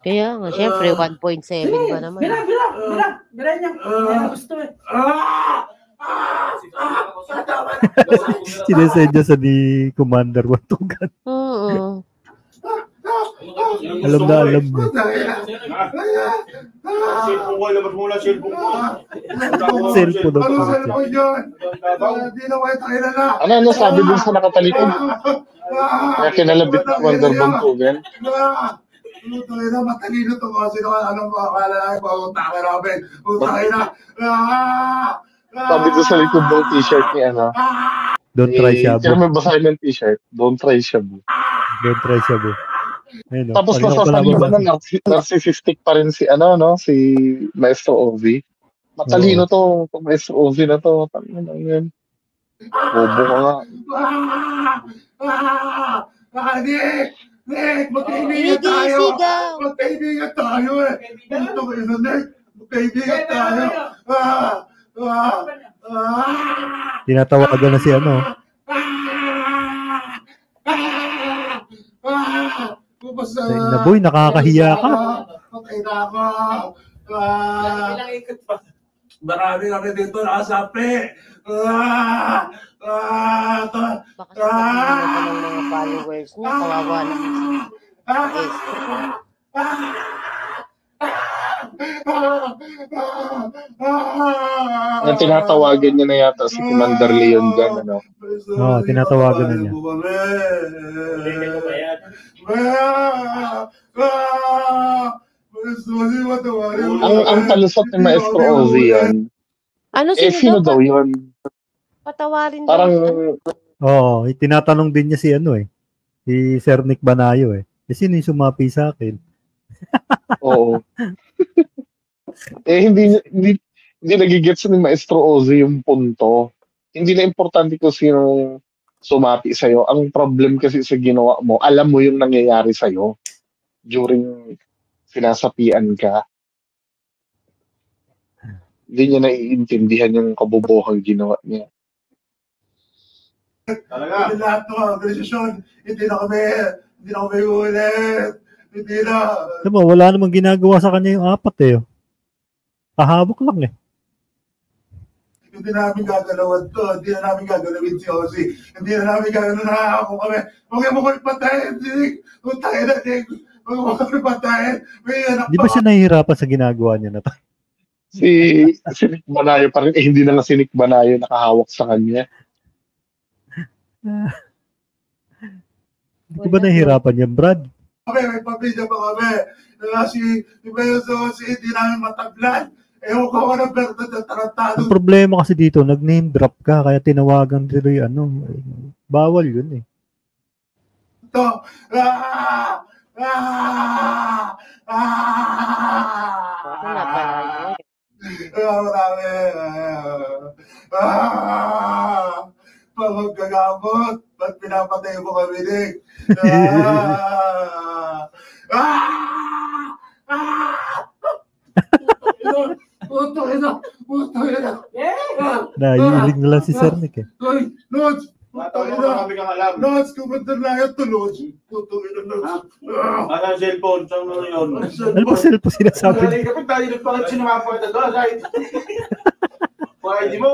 Kaya nga, syempre, 1.7 pa naman. Mira niya. Yan gusto eh. Sinesedya sa ni Commander Bantugan. Oo. Alam na alam mo. Cellphone ko, labas mo lang cellphone ko. Cellphone Ano ako. cellphone yun? Hindi na kayo takilala. Ano sabi dun sa nakatalikod? Kaya kinalabit ng Wonder Bantugan. Tayo na, matalino to kasi anong akala namin pag-utaka namin. Utaka na. Sabi dun sa likod ng t-shirt ni ano. Don't try Shabu. Kaya may basahin ng t-shirt. Don't try Shabu. Don't try Shabu. Ayun, no? Tapos Pag nasasaliban nakapalaban- na narcissistic pa rin si ano no, si Maestro Ovi. Matalino to, Maestro Ovi na to. Tangin lang yan. Bobo ka nga. Nick, magkaibigan tayo. Sinisigaw. Magkaibigan tayo eh. Ito kayo na, Nick. Magkaibigan tayo. Tinatawagan na si ano. Naboy, nakakahiya ka. Patay na ako. Marami kami dito nakasapi. Baka sabihin na ng mga followers niya, kawawa naman si Maestro. Tinatawagan niya na yata si Commander Leon dyan, ano. Oo, tinatawagan na niya. Ang talusot ni Maestro Ovi yan. Ano Sino daw yun? Patawarin Parang, daw. Oo, tinatanong din niya si ano eh. Si Sir Nick Banayo eh. Sino yung sumapi sa akin? oo. Hindi nagigets ni Maestro Ozi yung punto. Hindi na importante kung sino sumapi sa'yo. Ang problem kasi sa ginawa mo, alam mo yung nangyayari sa'yo during sinasapian ka. Hindi niya naiintindihan yung kabubuhang ginawa niya. Talaga. Hindi lahat ng organisasyon, hindi na kami ulit. Hindi na. Diba, wala namang ginagawa sa kanya yung apat eh. Pahabok lang eh. Hindi namin gagalawan to. Hindi na namin gagalawin si Ozzy. Hindi na namin gagalawan na ako kami. Huwag mo kami patayin, Dick. Huwag tayo na, Dick. Huwag mo kami patayin. May anak Di ba siya nahihirapan sa ginagawa niya na to? Si Nick Banayo pa rin, hindi na nga si Nick Banayo nakahawak sa kanya. Di ba nahihirapan yan, Brad? May pamilya pa kami. Si Ozzy, hindi namin mataglan. Ewan ko ng berta na tarantado. Ang problema kasi dito, nag-name drop ka, kaya tinawagan tuloy ano. Bawal yun eh. Ito. Ako na pala. Marami. Pagkagamot. Ba't pinapatay mo kami, Nick? Puto ina! Naiiling na lang si Sir Nick eh. Ay, Lods! Puto Matawag ina! mo kami kang alam. Lods, kumandar na yan to, Lods. Puto ina, Lods. Ano ang cellphone? Saan mo yun? Ano ba cellphone sinasabi niya? Kapag tayo nagpangat sinumapagod doon, kahit mga ID mo.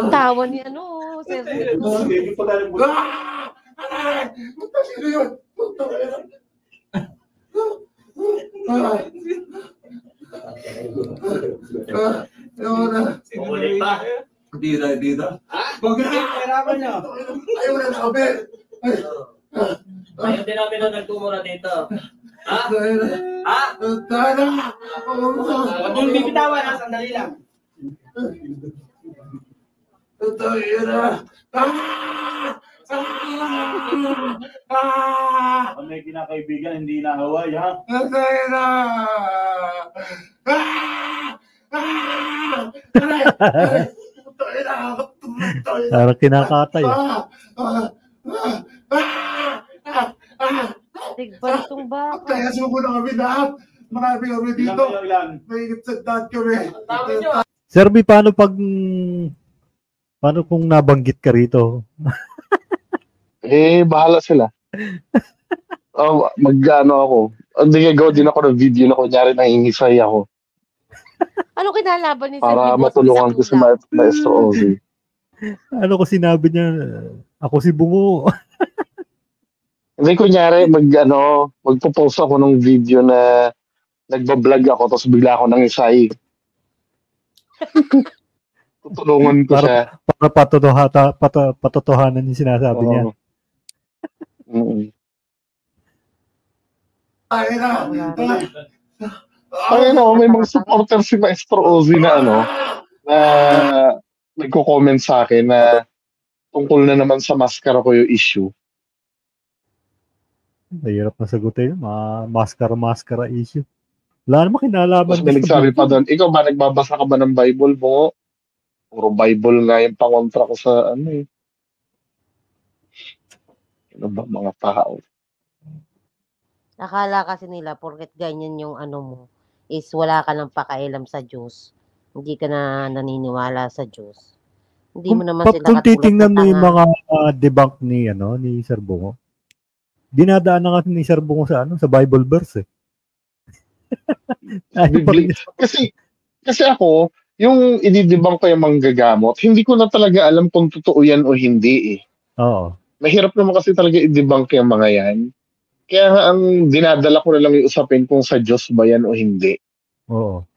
Tawa ni ano, Sir Nick. Hindi pa tayo buto. Puto sino yun? Puto ina! Ayaw na. Hindi na. Huwag na. Ayaw na sabi. Ayaw din namin na nagtumura dito. Ha? Ha? Tara. Huwag yung bibitawan ha, sandali lang. Tayo na. Kung may kinakaibigan, hindi inahaway, ha? Tayo na. Parang kinakatay. Tigbantong baka. Kaya suko na kami lahat. Marami kami dito. May sagdat kami. Sir B, paano kung nabanggit ka rito? Bahala sila. Mag-ano ako. Hindi gagawa din ako ng video na kunyari nangingisay ako. Ano kinalaban ni Sir Para Boss matulungan ko si sa kulam? Maestro Ozzy. Ano ko sinabi niya? Ako si Bungo. Hindi kunyari, magpo-post ako ng video na nagbablog ako tapos bigla ako nangisay. Tutulungan ko siya. Para patotohanan yung sinasabi niya. Ay na. May mga supporter si Maestro Ozzy na na nagko-comment sa akin na tungkol na naman sa maskara ko yung issue. Mahirap na sagutin. Maskara issue. Wala naman kinalaban. Tapos may nagsabi pa doon, ikaw ba nagbabasa ka ba ng Bible mo? Puro Bible nga yung pangontra ko sa Ano ba mga tao? Akala kasi nila, porket ganyan yung mo, is wala ka nang pakailam sa Diyos. Hindi ka na naniniwala sa Diyos. Hindi mo naman sila Kung katulad titingnan mo na yung tanga. mga debunk ni Sir Bungo, dinadaan na kasi ni Sir Bungo sa sa Bible verse. Kasi ako, yung ididibang ko yung manggagamot, hindi ko na talaga alam kung totoo yan o hindi Oo. Mahirap naman kasi talaga i-debunk yung mga yan. Kaya nga ang dinadala ko na lang yung usapin kung sa Diyos ba yan o hindi. Oo.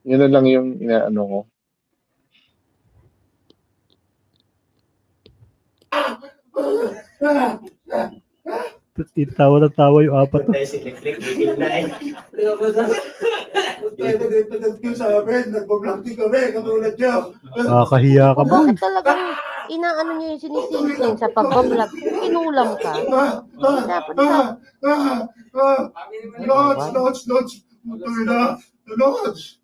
Yun na lang yung inaano ko. Tawa na tawa yung apat. Tagal sa amin, nagbablog din kami, katulad nyo. Kahiya ka ba? Bakit talagang inaano niyo yung sinisingin sa pagbablog? Inulam ka. Dapat ka. Lods. Patay na. Lods.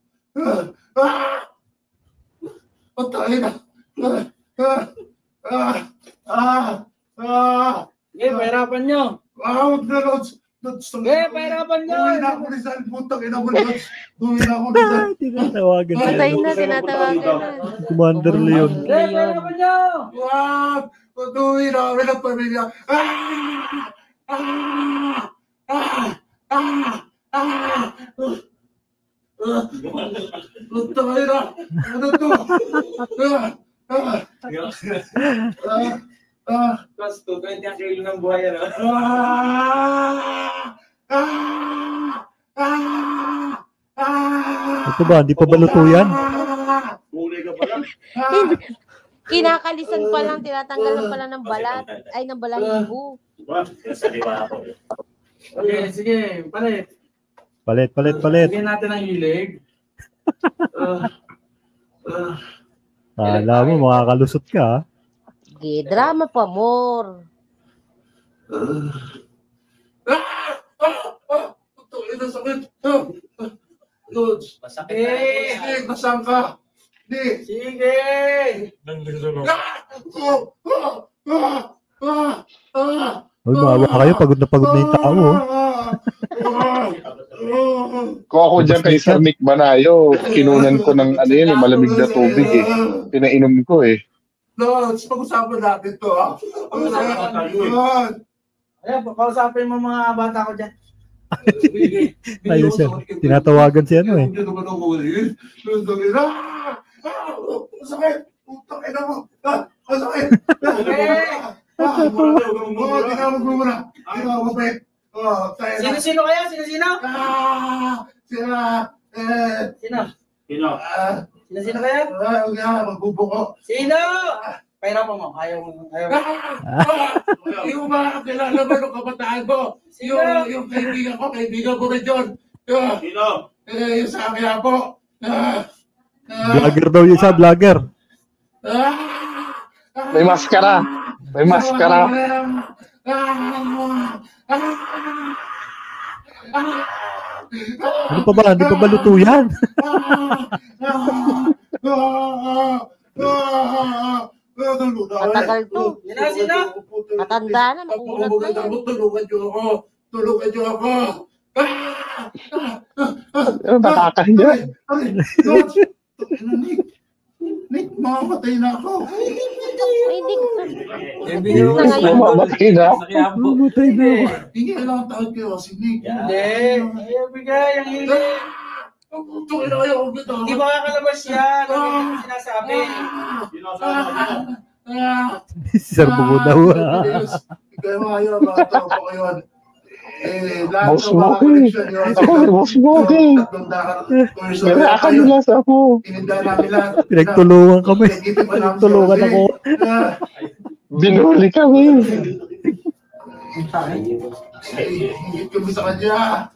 Patay na. Pahirapan nyo. Huwag na, Lods. Pahirapan nyo. Uwi na ako ni Sal. Putang ina mo, Lods. Uwi na ako ni Sal. Tinatawagan Patay siya. na, tinatawagan na. Commander Leon. Pahirapan nyo. Wag! Patuloy namin ang pamilya. Putay na! Ano to? Plus 220 ang kilo ng buhay, Ito ba? Hindi pa ba luto yan? Kulay ka pala. Kinakalisan pa lang, tinatanggalan pa lang ng balat. Ay, ng balahibo. Sige, palit. Palit. Lagyan natin ang hilig. Alam mo, makakalusot ka. Sige, drama pa more. Putay na sakit. Lods. Masakit. Nasaan ka? Di. Sige. Uy, maawa kayo. Pagod na yung tao. Kung ako dyan kay Sir Nick Banayo, kinunan ko ng malamig na tubig Pinainom ko Lods, pag-usapan natin to Ayan, pakausapin mo mga bata ko dyan. Ayun siya. Tinatawagan siya Sakit! Putang ina mo! Sakit! Tinawag mo muna! Tinawag mo pa Sino kaya? Sino? Sino kaya? Magbubuko. Sino? Pahirapan mo. Ayaw. Yung mga kakilala ba nung kabataan ko? Yung kaibigan ko rin yun. Sino? Yung sa akin po. Vlogger daw yung isa, vlogger. May maskara. Ano pa ba? Hindi pa ba luto yan? Matagal to. Sino? Matanda na, makulat na yan. Tulungan niyo ako. Tulungan niyo ako. Nakakahiya. Lord, Nick, mamamatay na ako. Ay, hindi ko. Mamatay na. Mamatay na ako. Hindi kailangan tawag kayo si Nick. Hindi. Ayaw bigay. Ang hili. Hindi makakalabas yan. Ano yung sinasabi? Si Sir Bungo daw. Kaya mga yun, mga tropa ko yun. Lahat Boss ng mga Moki. koneksyon yun. Ako, Boss Moki. Kaya ako nila sa ako. Ininda namin lahat. Pinagtulungan kami. Pinagtulungan ako. Binuli kami. Hingit kami sa kanya.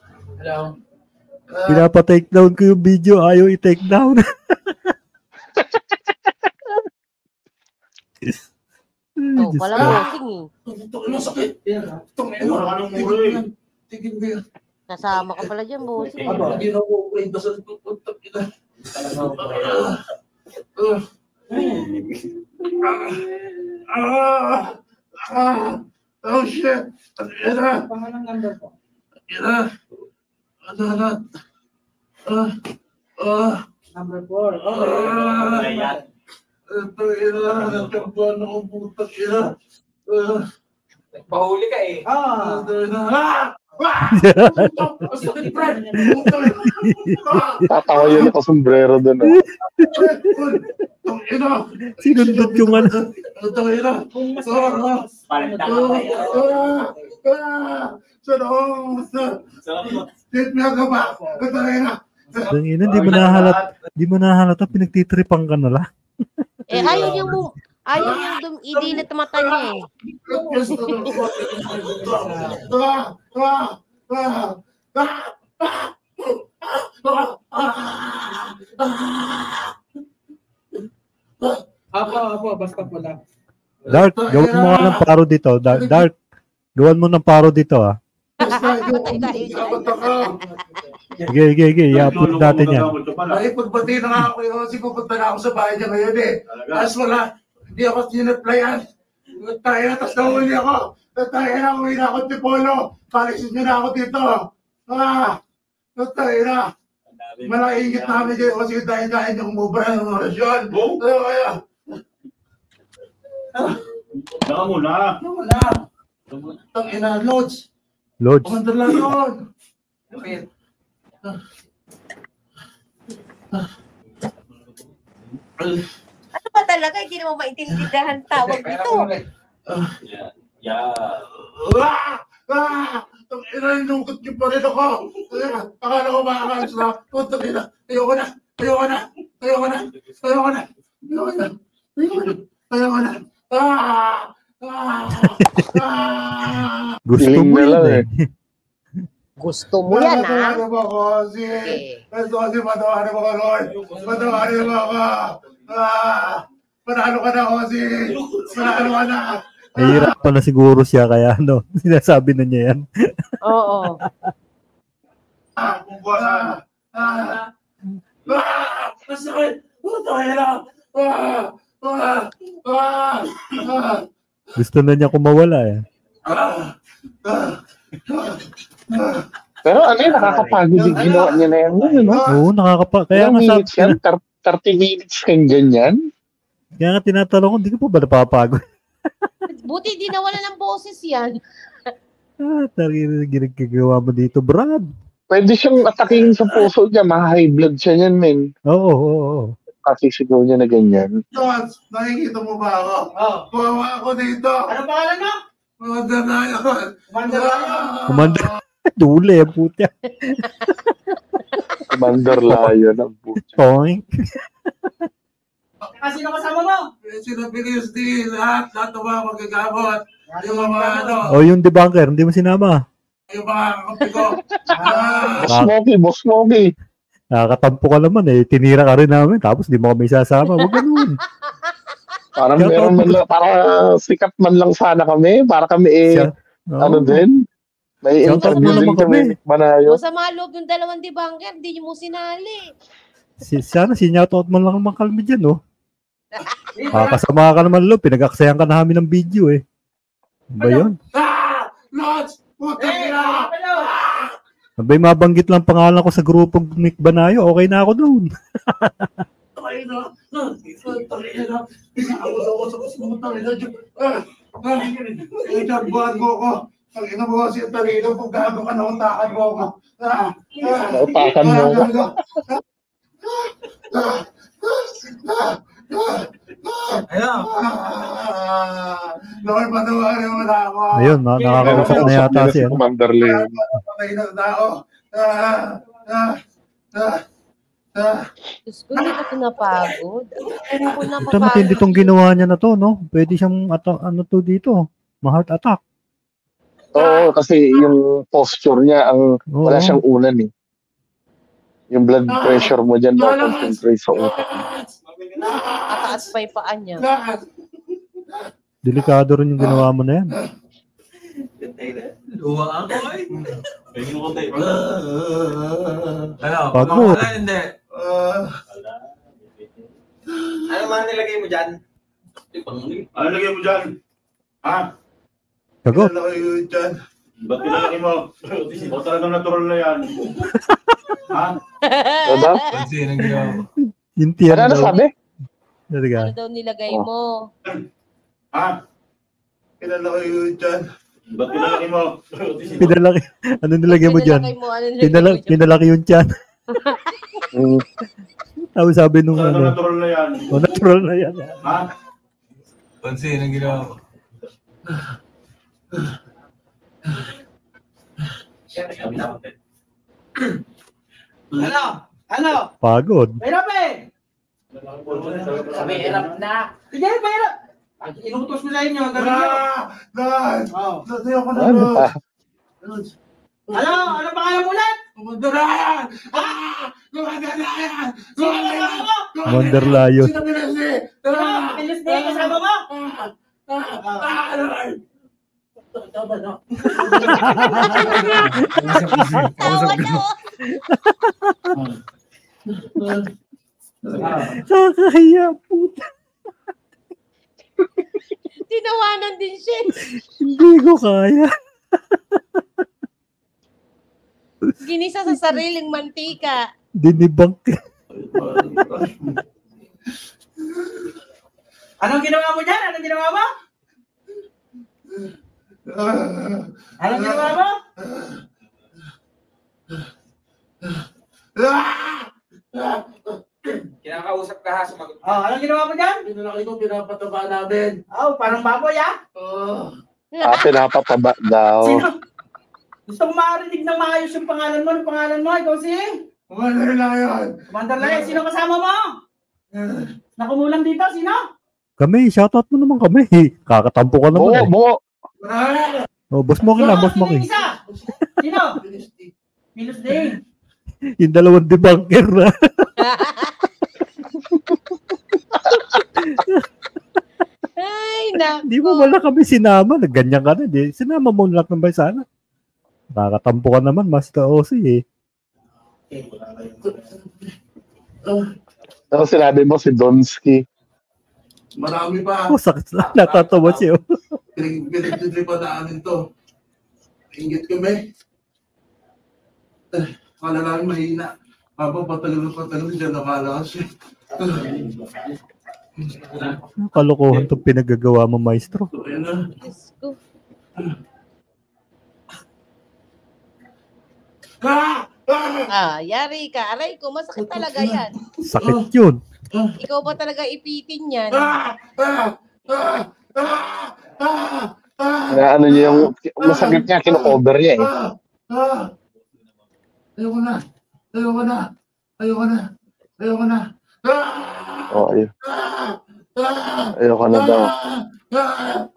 Pinapa-take down ko yung video. Ayaw i-take down. Ito, pala bossing eh. Ito, ilang sakit. Ito, tigil mo yan. Kasama ka pala dyan, bossing. Hindi na ako ulit. Dasal ko. Oh shit. Ina. Pangalang number po. Ina. Ano. Number 4. Ito, ina. Nagkampuan ako putang ina. Pahuli ka eh. Ito, ina. Sakit, Fred. Tatawa yun ako sombrero doon. Ito, ina. Sinundot yung ano. Ito, ina. Ang ina, di mo nahalata, pinagtitripan ka na lang. Eh, ayaw niyang idilat mata niya eh. Apo, basta pula. Dark, gawin mo nga ng paro dito. Dark, gawan mo ng paro dito ah. Sige. I-upload natin yan. Ay, pagbati na nga ako yun. Pupunta na ako sa bahay niya ngayon eh. Tapos wala, hindi ako sinreplyan. Tayo na, tapos nahuli ako. Tayo na, uwi na ako ng Tipolo. Palisin niyo na ako dito. Tayo na. Malaingit namin kayo kasi dahil yung mubra ng orasyon. Tayo kaya. Saka muna. Tangina, Lods. Lods. Kumandar lang yun. Ano ba talaga? Hindi naman maintindihan tawag dito. Tangina, inukot niyo pa rin ako. Akala ko makakalis na. Tangina, ayoko na. Gusto Feeling mo na lang yun eh. Gusto mo yan, ha? Ano ba ko? Sige. Patawarin mo ko, Lord. Patawarin mo ako. Panalo ka na, Ozzy. Panalo ka na. Nahihirapan na siguro siya kaya ano, sinasabi na niya yan. Oo. Masakit. Gusto na niya kumawala eh. Pero ano yun, nakakapagod yung ginawa niya na yan. Ano? Oo, kaya Ilang nga minutes yan? 30 minutes kang ganyan? kaya nga tinatanong ko, hindi ka pa ba napapagod? Buti di nawala ng boses yan. Ginagawa mo dito, Brad. Pwede siyang atakihin sa puso niya. Ma-high blood siya niyan, men. Oo. Kasi sigaw niya na ganyan. Tots, nakikita mo ba ako? Kumawa ako dito. Ano pangalan mo? Commander na ako. Commander. Dule, puta. Commander Lion ang puto. Toink. Sino kasama mo? Sila Bilius D, lahat ng mga magagamot. Yung mga ano, Yung debunker, hindi mo sinama. yung mga kakampi ko. Boss Moki. Nakakatampo ka naman eh. Tinira ka rin namin. Tapos di mo kami sasama. Huwag ganun. Parang meron man lang, para sikat man lang sana kami. Para kami ano din. May Shout out interview mo din naman kami. kami. Manayo. Masama loob yung dalawang debunker, di mo sinali. Sana sinyatot mo lang ang kalmi dyan, no? Kasama ka naman, Lo. Pinag-aksayan ka namin ng video eh. Ano ba yun? Lods! Putang ina! Abay, mabanggit lang pangalan ko sa grupong Nick Banayo. Okay na ako doon. Ay, no. Tangina. Ito, buhat mo ko. Tangina mo kasi ang talino kung gago ka, nautakan mo ko. Nautakan mo ko. Ayun. Lord, patawarin mo na ako. Ayun, nakakausap na yata siya. Commander Leon. Patay na tao. Diyos ko, hindi ko napagod. Hindi ko Ito matindi tong ginawa niya na to, no? Pwede siyang, ano to dito, ma-heart attack. Oo, kasi yung posture niya, wala Oo. siyang unan eh. Yung blood pressure mo dyan, concentrate sa utak. Mataas pa yung paa niya. Delikado rin yung ginawa mo na yan. Luwa ako eh. Ano? Pagod. Wala, hindi. Ano man nilagay mo dyan? Ano lagay mo dyan? Ha? Sagot. Ano kayo dyan? Ba't pinalaki mo? O talagang natural na yan? Ha? Diba? Pansin ang ginawa mo. Yung tiyan Ano daw. sabi? Talaga. Ano daw nilagay mo? Ha? Kilala kayo dyan? Ba't pinalaki mo? Pinalaki. Ano nilagay mo dyan? Pinalaki mo, ano nilagay mo dyan? Pinalaki yung tiyan. Mm. Tapos sabi nung Talagang ano, natural na yan? natural na yan. Ha? Pansin ang ginawa mo. Ano? Ano? Pagod. Mahirap eh! Sabi, hirap na. Sige, mahirap. Pag inutos ko sa inyo, gawin nyo. God! Oh. Sasayo ko na, Ano God. pa? Ano? Ano pangalan mo ulit? Kumandarayan! Kumandarayan! Kumandarayan! Wonder Lion. Sino pinasi? Ano? Pilis na yung kasama mo? Tawa na, Kakahiya, puta. Tinawanan din siya. Hindi ko kaya. Ginisa sa sariling mantika. Dinibang. Anong ginawa mo dyan? Anong ginawa mo? Anong ginawa mo? Kinakausap ka ha, sumagot. Oh, anong ginawa mo dyan? Pinalaki ko, pinapataba namin. Oh, parang baboy ah. Pinapataba daw. Sino? Gusto mo marinig na maayos yung pangalan mo? Anong pangalan mo? Ikaw si? Commander Lion! Commander Lai, sino kasama mo? Nakumulang dito, sino? Kami, shoutout mo naman kami. Kakatampo ka Buo, naman eh. buo. Oh, boss mo lang, boss mo Sino yung isa? Sino? Minus Day. Yung dalawang debunker na. Ay, naku. Hindi mo wala kami sinama. Ganyan ka na. Di. Sinama mo lang ng sana. Kakatampo ka naman, Master Ozzy eh. Ano sinabi mo si Donsky? Marami pa. Oh, sakit na. Natatawa siya. Pinagtitripan namin to. Ingit kami. Kala namin mahina. Habang patagal dyan nakalakas eh. Kalokohan itong pinagagawa mo, maestro. So, yun na. Diyos ko. Yari ka. Aray ko, masakit talaga yan. Sakit yun. Ikaw ba talaga ipitin yan? Na ano niya yung masakit niya, kino-cover niya eh. Ayoko na. Ayoko na. Ayoko na. Ayoko na. Oh, ayun. Ayoko na daw.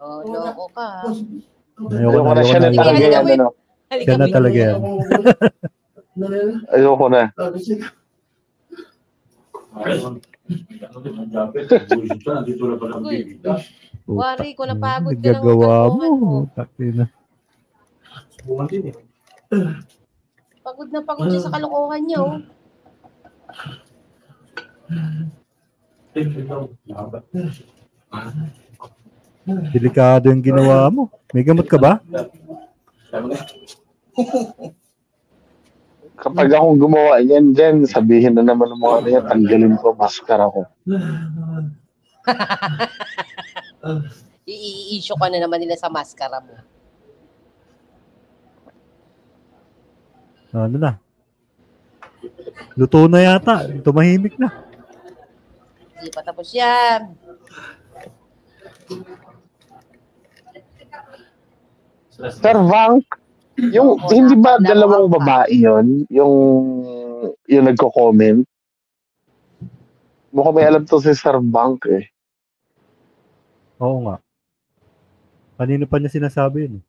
Oh, loko ka. Ayoko na, siya na talaga yan. Ano? Siya na talaga yan. Ayoko na. Wari ko, napagod ka ng Nagagawa kalokohan mo. mo. Takina. Pagod na pagod siya sa kalokohan niya, oh. Delikado yung ginawa mo. May gamot ka ba? Kapag akong gumawa yan dyan, sabihin na naman ng mga ano yan, tanggalin ko, maskara ko. I-issue ka na naman nila sa maskara mo. Ano na? Luto na yata. Tumahimik na. Hindi pa tapos yan. Sir Vank, yung hindi ba dalawang babae yon yung nagko-comment? Mukhang may alam to si Sir Vank eh. Oo nga. Kanino pa niya sinasabi yun?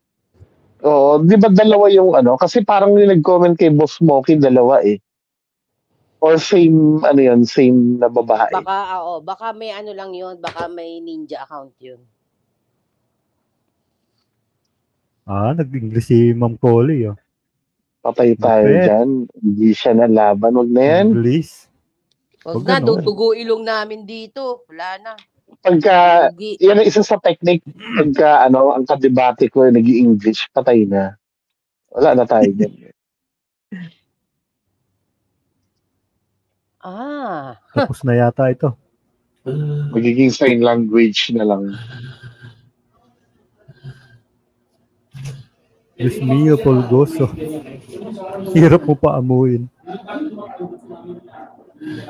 Oo, di ba dalawa yung ano? Kasi parang yung nag-comment kay Boss Smokey, dalawa eh. Or same, ano yun, same na babae. Baka may ano lang yun, baka may ninja account yun. Nag-English si Ma'am Coley. Oh. Patay tayo dyan. Hindi siya na laban. Huwag na yan. English. Huwag na, dudugo ilong namin dito. Wala na. Pagka, yan ang isa sa technique. Pagka, ang kadebate ko, nag-i-English, patay na. Wala na tayo dyan. Tapos na yata ito. Magiging sign language na lang. Diyos mio, Polgoso. Hirap mo pa amuin.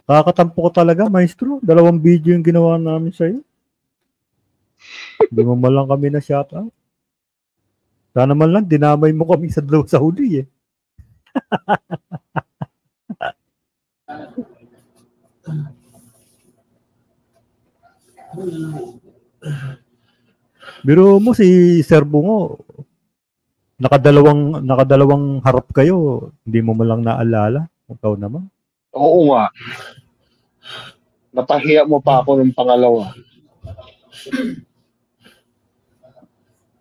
Kakatampo ko talaga, maestro. 2 video yung ginawa namin sa'yo. Hindi mo man lang kami na shoutout. Sana man lang, dinamay mo kami sa huli eh. Biro mo si Sir Bungo, nakadalawang harap kayo, hindi mo man lang naalala. Ikaw naman. Oo nga. Napahiya mo pa ako ng pangalawa.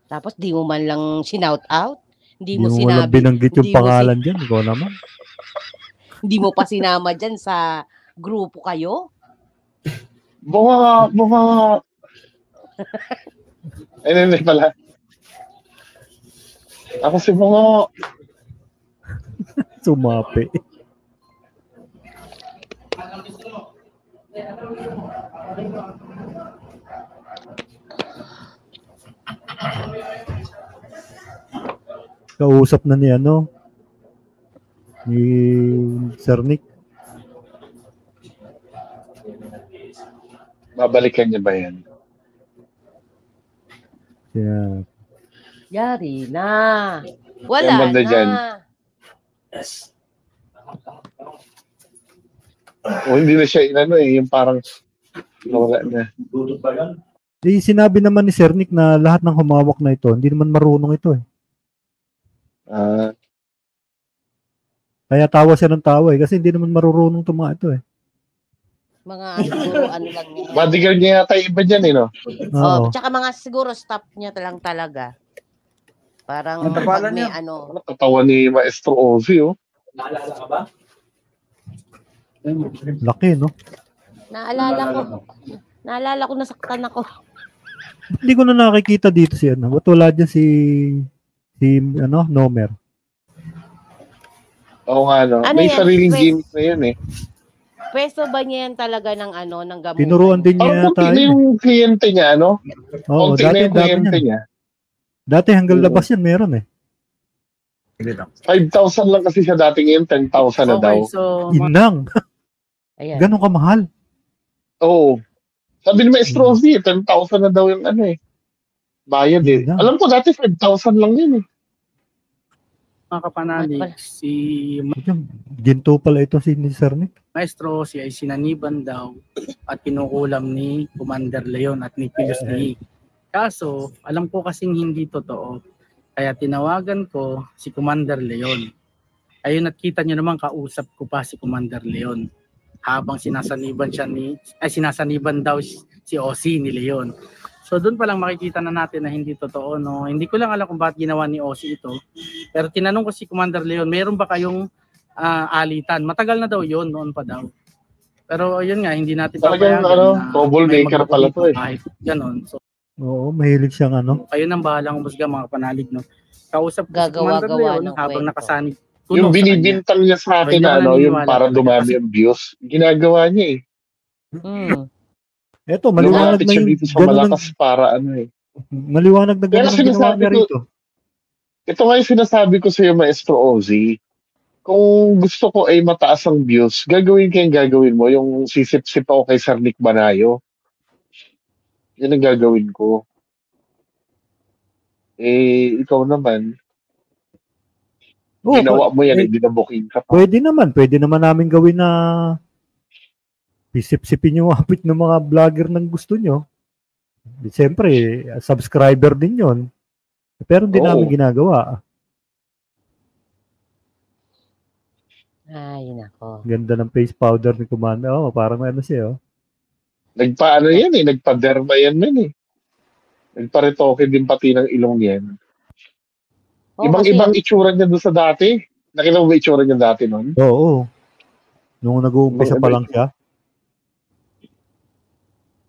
Tapos di mo man lang sinout out? Hindi mo man lang binanggit yung pangalan dyan. Ikaw naman. Hindi mo pa sinama dyan sa grupo kayo? Bunga. Hindi pala. Ako si Bunga. Sumapi. Kausap na ni Sir Nick. Babalikan niya ba yan? Yeah. Yari na. Wala na. Dyan. Yes. O hindi na siya yung parang wala na. Sinabi naman ni Sir Nick na lahat ng humawak na ito, hindi naman marunong ito eh. Kaya tawa siya ng tawa eh, kasi hindi naman marunong itong mga ito eh. Mga siguro ano lang niya. Bodyguard niya yata iba dyan no? Oo. Tsaka mga siguro staff niya lang talaga. Parang pag may niya. Katawa ni Maestro Ozzy Naalala ka ba? Laki, no? Naalala ko, nasaktan ako. Hindi ko na nakikita dito si Ba't wala dyan si Nomer? Oo nga, no? May sariling gimmick na yun eh. Pwesto ba niya yan talaga ng gamutan? Tinuruan din niya yata. Parang yung kliyente niya, no? Oo, dati niya. Dati hanggang labas yan, meron eh. 5,000 lang kasi siya dati ngayon, 10,000 na daw. So, Inang! Ganon kamahal. Oo. Sabi ni Maestro Ozzy, 10,000 na daw yung bayad eh. Alam ko dati 5,000 lang yun eh. Mga kapanalig, si Ginto pala ito si Sir Nick. Maestro Ozzy ay sinaniban daw at kinukulam ni Commander Leon at ni Pilos League. Kaso, alam ko kasing hindi totoo. Kaya tinawagan ko si Commander Leon. Ayun, nakita niyo naman, kausap ko pa si Commander Leon. Habang sinasaniban daw si Ozzy ni Leon. So doon pa lang makikita na natin na hindi totoo, no? Hindi ko lang alam kung bakit ginawa ni Ozzy ito. Pero tinanong ko si Commander Leon, meron ba kayong alitan? Matagal na daw yon, noon pa daw. Pero yun nga, hindi natin Talagang papayagan troublemaker may pala to eh. kahit ganon. So, Oo, mahilig siyang kayo nang bahalang umusga mga panalig, no? Kausap ko si Commander Gagawa-gawa Leon ng habang kwento. nakasanib Yung kuno sa kanya. binibintang niya sa akin Hindi na ako yung naniniwala para talaga dumami kasi- ang views, ginagawa niya eh. Eto, maliwanag Lumapit na siya yung dito sa ganun malakas para maliwanag na Kaya ganun ang ginawa sinasabi niya ko- rito. Ito nga yung sinasabi ko sa iyo, Maestro Ozzy. Kung gusto ko ay mataas ang views, gagawin ko yung gagawin mo, yung sisip-sip ako kay Sir Nick Banayo. Yan ang gagawin ko. Ikaw naman, Oo, ginawa mo yan, eh, dinabuking ka pa. pwede naman namin gawin na pisip-sipin yung apit ng mga vlogger ng gusto nyo. Siyempre, subscriber din yon. Pero hindi Oo. namin ginagawa. Ay, nako. Ganda ng face powder ni Commander. Oh, parang ano siya, oh. Nagpaano yan eh, nagpa-derma yan eh. Nagpa-retoke din pati ng ilong yan. Oh, Ibang-ibang itsura niya doon sa dati. Nakita mo ba itsura niya dati nun? Oo. Nung nag-uumpisa pa lang siya.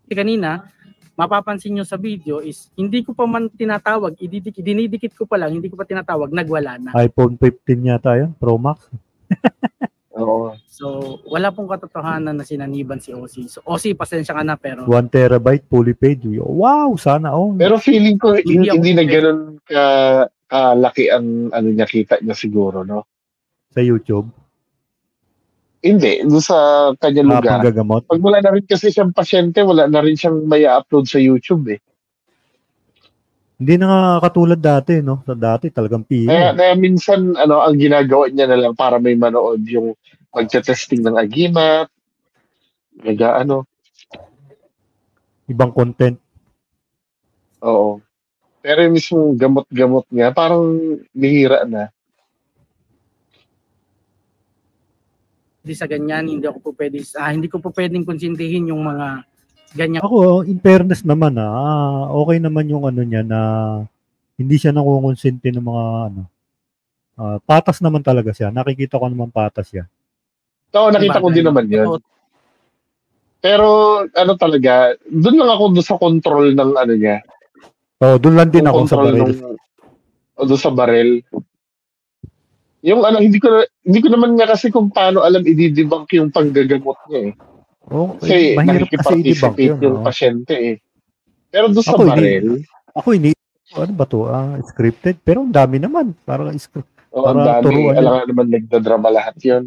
Kanina, mapapansin nyo sa video is hindi ko pa man tinatawag, dinidikit ko pa lang, hindi ko pa tinatawag, nagwala na. iPhone 15 yata yun, Pro Max. Oo. So, wala pong katotohanan na sinaniban si OC. So, OC, pasensya ka na, pero 1 terabyte, fully paid. Wow, sana all. Pero feeling ko Hindi hindi ako na ganun kalaki ang niya kita niya siguro, no? Sa YouTube. Hindi, doon sa kanyang lugar. Panggagamot. Pag wala na rin kasi siyang pasyente, wala na rin siyang may upload sa YouTube eh. Hindi na nga katulad dati, no? Sa dati talagang pila. Kaya minsan, ang ginagawa niya na lang para may manood yung magte-testing ng agimat, Ibang content. oo. Pero yung mismong gamot-gamot niya, parang bihira na. hindi sa ganyan, hindi ko po pwedeng konsintihin yung mga ganyan. Ako, in fairness naman, okay naman yung ano niya na hindi siya nakukonsente ng mga patas naman talaga siya. Nakikita ko naman patas siya. Oo, nakita ko din naman yun. Pero talaga, doon lang ako doon sa control ng niya. Oh, doon lang din ako sa baril. Doon sa baril. Yung hindi ko naman nga kasi kung paano alam i-debunk yung panggagamot niya eh. Oh, Kasi mahirap kasi i-debunk nakikipag-participate yung pasyente eh. Pero doon sa baril, ano ba to? Scripted? Pero ang dami naman. Parang ang dami. Alam nga naman nagdadrama lahat yun.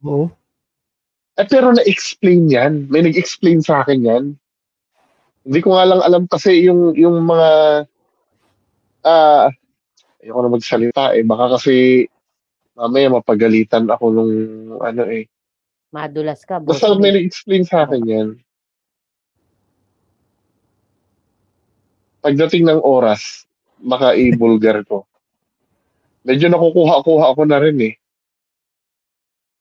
Oo. Pero na-explain yan. May nag-explain sa akin yan. Hindi ko nga lang alam kasi yung mga ayoko na magsalita eh. Baka kasi mamaya mapagalitan ako nung Madulas ka, Basta boss. may nag-explain sa akin yan. Pagdating ng oras, maka-i-bulgar ko. Medyo nakukuha-kuha ako na rin eh.